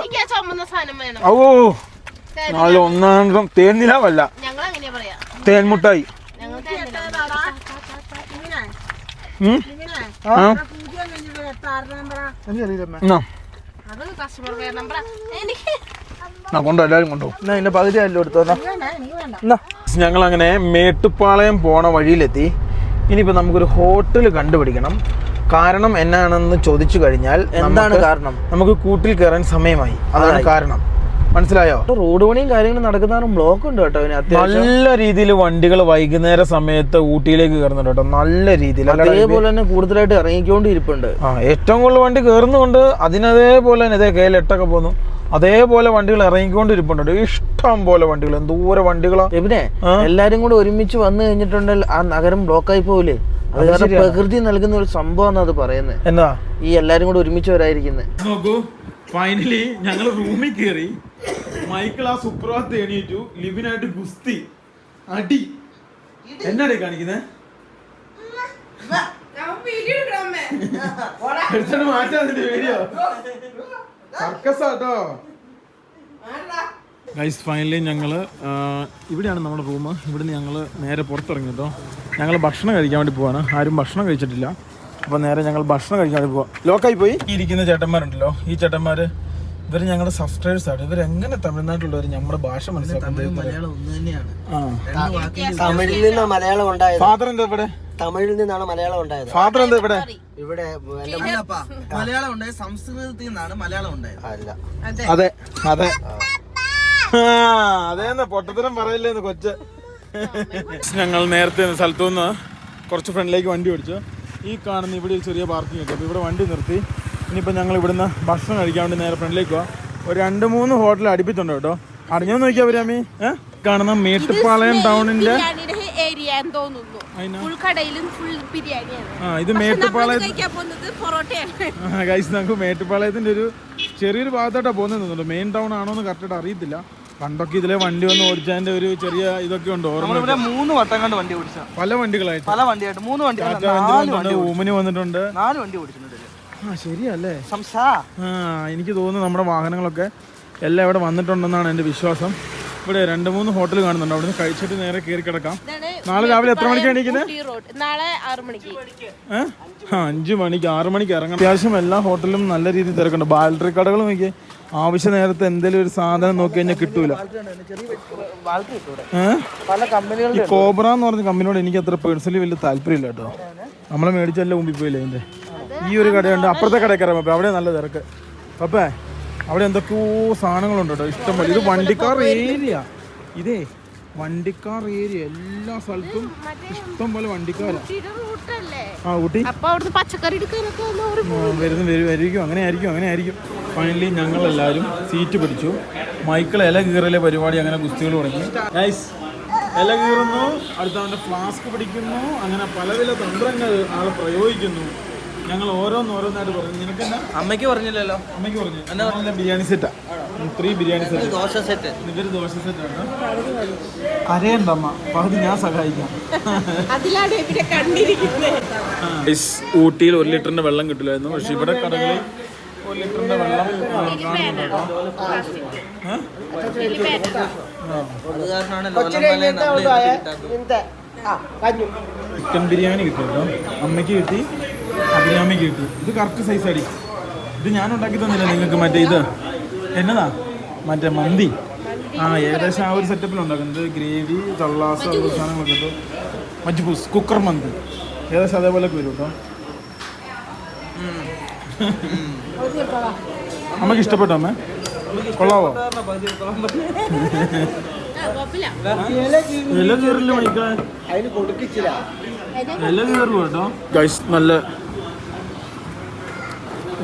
ഓ, നല്ല ഒന്നാം തേൻനിലാവല്ല, തേൻമുട്ടായി. എല്ലാവരും കൊണ്ടുപോകും. പകുതി അല്ലോ എടുത്തോ. ഞങ്ങളങ്ങനെ മേട്ടുപ്പാളയം പോണ വഴിയിലെത്തി. ഇനിയിപ്പോൾ നമുക്കൊരു ഹോട്ടൽ കണ്ടുപിടിക്കണം. കാരണം എന്നാണെന്ന് ചോദിച്ചു കഴിഞ്ഞാൽ, എന്താണ് കാരണം? നമുക്ക് കൂട്ടിൽ കയറാൻ സമയമായി, അതാണ് കാരണം. മനസ്സിലായോ? റോഡ് പണിയും കാര്യങ്ങളും നടക്കുന്ന ബ്ലോക്ക് ഉണ്ട് കേട്ടോ. നല്ല രീതിയിൽ വണ്ടികൾ വൈകുന്നേര സമയത്ത് ഊട്ടിയിലേക്ക് കയറുന്നുണ്ട് കേട്ടോ. നല്ല രീതിയിൽ. അതേപോലെ തന്നെ കൂടുതലായിട്ട് ഇറങ്ങിക്കൊണ്ടിരിപ്പുണ്ട്. ഏറ്റവും കൂടുതൽ വണ്ടി കയറുന്നുണ്ട്. അതിനതേപോലെ തന്നെ ഇതേ KL8 പോകുന്നു. അതേപോലെ വണ്ടികൾ ഇറങ്ങിക്കൊണ്ടിരിപ്പുണ്ട്. ഇഷ്ടം പോലെ വണ്ടികൾ. എന്തോരം വണ്ടികളാ എവിടെ. എല്ലാരും കൂടെ ഒരുമിച്ച് വന്നു കഴിഞ്ഞിട്ടുണ്ടെങ്കിൽ ആ നഗരം ബ്ലോക്കായി പോവില്ലേ? അത് കാരണം പ്രകൃതി നൽകുന്ന ഒരു സംഭവം അത് പറയുന്നത്. എന്താ ഈ എല്ലാരും കൂടെ ഒരുമിച്ച് വരാതിരിക്കുന്നത്? നോക്കൂ, ഫൈനലി ഞങ്ങൾ റൂമിൽ കയറി. മൈക്കിൾ ആ സുപ്രഭാതത്തെ എണീറ്റു. ലിവിനായിട്ട് ഗുസ്തി അടി. എന്നാടേ കാണിക്കുന്നേ? വീഡിയോ സർക്കസാട്ടോ. ഗൈസ് ഫൈനലി ഞങ്ങൾ ഇവിടെയാണ് നമ്മുടെ റൂം. ഇവിടുന്ന് ഞങ്ങൾ നേരെ പുറത്തിറങ്ങി കേട്ടോ. ഞങ്ങൾ ഭക്ഷണം കഴിക്കാൻ വേണ്ടി പോവാണ്. ആരും ഭക്ഷണം കഴിച്ചിട്ടില്ല. അപ്പോൾ നേരെ ഞങ്ങൾ ഭക്ഷണം കഴിക്കാൻ വേണ്ടി പോവാം. ലോക്കായി പോയി. ഈ ഇരിക്കുന്ന ചേട്ടന്മാരുണ്ടല്ലോ, ഈ ചേട്ടന്മാർ ഇവർ ഞങ്ങളുടെ സബ്സ്ക്രൈബേഴ്സ് ആണ്. ഇവരെങ്ങനെ തമിഴ്നാട്ടിലുള്ളവർ നമ്മുടെ ഭാഷ മനസ്സിലാക്കുന്നത്? തമിഴിൽ നിന്ന് മലയാളം ഉണ്ടായത്. ഫാദർ എന്താ ഇവിടെ? തമിഴിൽ നിന്നാണ് മലയാളം ഉണ്ടായത്. ഫാദർ എന്താ ഇവിടെ? ഇവിടെ മലയാളം ഉണ്ടായത് സംസ്കൃതത്തിൽ നിന്നാണ് മലയാളം ഉണ്ടായത്. അല്ല, അതെ അതെ അതേന്ന് പൊട്ടത്തരം പറയില്ലേന്ന് കൊച്ച്. ഞങ്ങൾ നേരത്തെ സ്ഥലത്തുനിന്ന് കുറച്ച് ഫ്രണ്ടിലേക്ക് വണ്ടി ഓടിച്ചു. ഈ കാണുന്ന ഇവിടെ ഒരു ചെറിയ പാർക്കിംഗ് ഒക്കെ. അപ്പോൾ ഇവിടെ വണ്ടി നിർത്തി. ഇനിയിപ്പോൾ ഞങ്ങൾ ഇവിടുന്ന് ഭക്ഷണം കഴിക്കാൻ വേണ്ടി നേരെ ഫ്രണ്ടിലേക്ക് പോവാം. ഒരു 2-3 ഹോട്ടൽ അടുപ്പിച്ചുണ്ട് കേട്ടോ. അറിഞ്ഞോ നോക്കിയാ വരാമി. കാണുന്ന മേട്ടുപ്പാളയം ടൗണിന്റെ ഇത് ഗൈസ് നമുക്ക് മേട്ടുപ്പാളയത്തിന്റെ ഒരു ചെറിയൊരു ഭാഗത്തോട്ടാ പോകുന്നത്. മെയിൻ ടൗൺ ആണോ എന്ന് കറക്റ്റായിട്ട് അറിയത്തില്ല. പണ്ടൊക്കെ ഇതിലെ വണ്ടി വന്ന് ഓടിച്ചതിന്റെ ഒരു ചെറിയ ഇതൊക്കെ ഉണ്ട്. 3 വട്ടം കണ്ട് വണ്ടി ഓടിച്ച പല വണ്ടികളായിട്ട് 3 വണ്ടി ഊമന് വന്നിട്ടുണ്ട്. 4 വണ്ടി ഓടിച്ചിട്ടുണ്ട്. ശരിയല്ലേ? എനിക്ക് തോന്നുന്നു നമ്മുടെ വാഹനങ്ങളൊക്കെ എല്ലാം ഇവിടെ വന്നിട്ടുണ്ടെന്നാണ് എൻ്റെ വിശ്വാസം. ഇവിടെ 2-3 ഹോട്ടൽ കാണുന്നുണ്ട്. അവിടുന്ന് കഴിച്ചിട്ട് നേരെ കയറി കിടക്കാം. നാളെ രാവിലെ എത്ര മണിക്കാണ് എണീക്കുന്നത്? 5 മണിക്ക് 6 മണിക്ക് ഇറങ്ങാം. അത്യാവശ്യം എല്ലാ ഹോട്ടലിലും നല്ല രീതിയിൽ തിരക്കുണ്ട്. ബാലറി കടകൾ നോക്കി ആവശ്യ നേരത്തെ എന്തെങ്കിലും ഒരു സാധനം നോക്കി കഴിഞ്ഞാൽ കിട്ടൂല. ഈ കോബ്ര എന്ന് പറഞ്ഞ കമ്പനിയോട് എനിക്ക് അത്ര പേഴ്സണലി വലിയ താല്പര്യമില്ല കേട്ടോ. നമ്മളെ മേടിച്ചെല്ലാം മുമ്പിൽ പോയില്ല. അതിൻ്റെ ഈ ഒരു കടയുണ്ട്, അപ്പുറത്തെ കടയിൽ കയറാം. അപ്പം അവിടെ നല്ല തിരക്ക്. പപ്പേ അവിടെ എന്തൊക്കെയോ സാധനങ്ങളുണ്ട് കേട്ടോ, ഇഷ്ടം പോലെ. ഇത് വണ്ടിക്കാർ ഏരിയ. ഇതേ വണ്ടിക്കാർ ഏരിയ. എല്ലാ സ്ഥലത്തും ഇഷ്ടം പോലെ വണ്ടിക്കാരാ. ഊട്ടി വരിക്കും. അങ്ങനെ ആയിരിക്കും. ഫൈനലി ഞങ്ങളെല്ലാവരും സീറ്റ് പിടിച്ചു. മൈക്കിൾ ഇല കീറലെ പരിപാടി അങ്ങനെ ഗുസ്തികൾ തുടങ്ങി. നൈസ്. ഇല കീറുന്നു, അടുത്തവൻ്റെ ഫ്ലാസ്ക് പിടിക്കുന്നു. അങ്ങനെ പലവിധ തന്ത്രങ്ങൾ ആൾ പ്രയോഗിക്കുന്നു. ഞങ്ങൾ ഓരോന്നായിട്ട് പറഞ്ഞു. നിനക്കെന്നാ? അമ്മയ്ക്ക് പറഞ്ഞില്ലല്ലോ. അമ്മയ്ക്ക് പറഞ്ഞു ബിരിയാണി സെറ്റാ. 3 ബിരിയാണി സെറ്റ്. ദോശ സെറ്റ്. ഇതൊരു ദോശ സെറ്റാണ്. കരയണ്ടമ്മ, പകുതി ഞാൻ സഹായിക്കാം. ഊട്ടിയിൽ 1 ലിറ്ററിന്റെ വെള്ളം കിട്ടില്ലായിരുന്നു. പക്ഷെ ഇവിടെ കടകളിൽ 1 ലിറ്ററിന്റെ വെള്ളം കാണുന്നുണ്ടോ? ചിക്കൻ ബിരിയാണി കിട്ടുമല്ലോ. അമ്മയ്ക്ക് കിട്ടി, അഭിരാമിക്ക് കിട്ടി. ഇത് കറക്റ്റ് സൈസ് അടി. ഇത് ഞാൻ ഉണ്ടാക്കി തന്നില്ല നിങ്ങൾക്ക്. മറ്റേ ഇത് എന്നതാ, മറ്റേ മന്തി. ഏകദേശം ആ ഒരു സെറ്റപ്പിൽ ഉണ്ടാക്കുന്നത്. ഗ്രേവി, ചള്ളാസ്, അതുപോലെ സാധനങ്ങളൊക്കെ കിട്ടും. മജ്ബൂസ് കുക്കർ മന്തി ഏകദേശം അതേപോലെയൊക്കെ വരും കേട്ടോ. അമ്മക്ക് ഇഷ്ടപ്പെട്ടോ? അമ്മ കൊള്ളാവോ? ഇല കീറില്ല മൈക്കളെ, ഇല കീറുള്ളൂ കേട്ടോ. ഗൈസ് നല്ല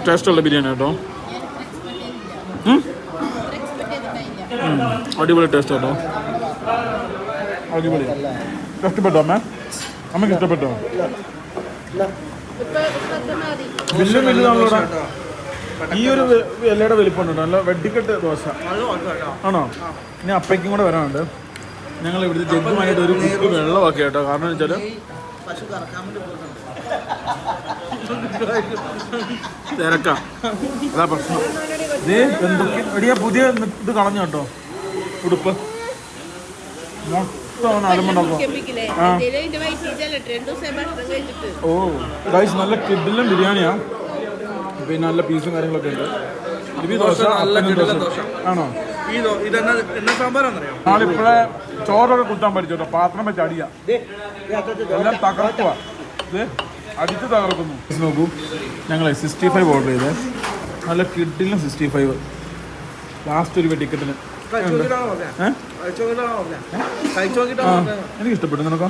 ടേസ്റ്റുള്ള ബിരിയാണി കേട്ടോ. അടിപൊളി ടേസ്റ്റ് കേട്ടോ. അടിപൊളി. ഇഷ്ടപ്പെട്ടോ അമ്മ? അമ്മക്ക് ഇഷ്ടപ്പെട്ടോ? ബില്ലും വലുതാണല്ലോടാ. ഈ ഒരു ഇലയുടെ വലിപ്പമുണ്ട്. നല്ല വെട്ടിക്കെട്ട് ദോശ ആണോ? ഇനി അപ്പയ്ക്കും കൂടെ വരാനുണ്ട്. ഞങ്ങൾ ഇവിടുത്തെ ജഗ്ഗുമായിട്ട് ഒരു കുപ്പി വെള്ളമാക്കി കേട്ടോ. കാരണം എന്ന് വെച്ചാൽ തിരക്കാം, അതാ പ്രശ്നം. ഇത് എന്തൊക്കെ എടിയാ പുതിയ ഇത് കളഞ്ഞു കേട്ടോ. ഉടുപ്പ് മൊത്തം അലമ്പുണ്ടാക്കും. ഓ ഗൈസ്, നല്ല കിഡിലും ബിരിയാണിയാ. പിന്നെ നല്ല പീസും കാര്യങ്ങളൊക്കെ ഉണ്ട്. ആണോ? നാളിപ്പോഴേ ചോറൊക്കെ കുത്താൻ പഠിച്ചോട്ടോ. പാത്രം വെച്ച് അടിയാ, എല്ലാം തകർക്കുക. ഇത് അടിച്ച് തകർക്കുന്നു. നോക്കൂ, ഞങ്ങൾ 65 ഓർഡർ ചെയ്തേ. നല്ല കിഡിലും 65. ലാസ്റ്റ് ഒരു ടിക്കറ്റിന് എനിക്ക് ഇഷ്ടപ്പെട്ടു. നിനക്കോ?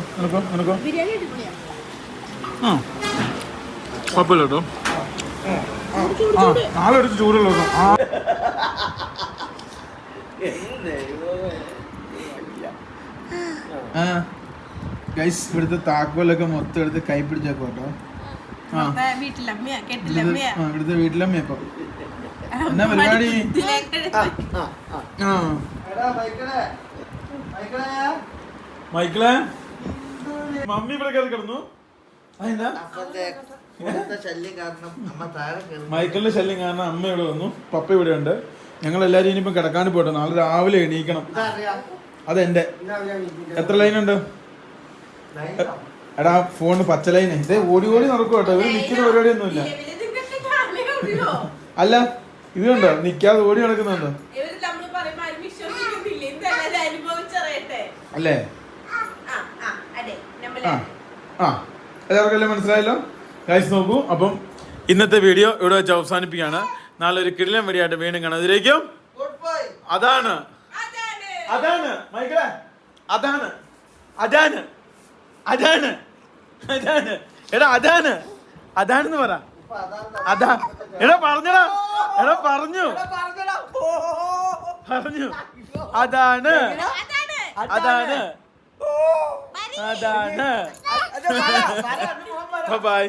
കുഴപ്പമില്ല കേട്ടോ. നാളെ എടുത്ത് ചൂടുള്ള ഗൈസ്. ഇവിടുത്തെ താക്കോലൊക്കെ മൊത്തം എടുത്ത് കൈ പിടിച്ചേക്കോ കേട്ടോ. ഇവിടുത്തെ വീട്ടിലമ്മ ഇപ്പൊ എന്നാ പരിപാടി? മൈക്കിളെ, മമ്മി ഇവിടെ കയറി കിടന്നു. ശല്യം കാരണം അമ്മ താഴെ കയറി. മൈക്കിളിന്റെ ശല്യം കാരണം അമ്മ ഇവിടെ വന്നു, പപ്പ ഇവിടെ ഉണ്ട്. ഞങ്ങൾ എല്ലാരും ഇനിയിപ്പം കിടക്കാൻ പോട്ടെ, നാളെ രാവിലെ എണീക്കണം. അതെന്റെ എത്ര ലൈനുണ്ട്? എടാ ഫോണ് പച്ച ലൈന്. ഇതേ ഓടി ഓടി നടക്കും കേട്ടോ, ഇവര് നിൽക്കുന്ന പരിപാടിയൊന്നുമില്ല. അല്ല ഇത് കണ്ടോ നിക്കാതെ ഓടി നടക്കുന്നുണ്ടോ അല്ലേ? എല്ലാവർക്കും എല്ലാം മനസ്സിലായല്ലോ ഗൈസ്. നോക്കൂ, അപ്പം ഇന്നത്തെ വീഡിയോ ഇവിടെ വെച്ച് അവസാനിപ്പിക്കുകയാണ്. നാളെ ഒരു കിടിലൻ വീഡിയോ ആയിട്ട് വീണ്ടും കാണാം. അതിലേക്കും അതാണ് അതാണ് മൈക്കിളെ, അതാണ് അതാണ് അതാണ് അതാണ് എടാ അതാണ് അതാണെന്ന് പറ. അതാ എടാ പറഞ്ഞടാ, എടാ പറഞ്ഞു പറഞ്ഞു അതാണ് അതാണ് അതാണ്. ബൈ.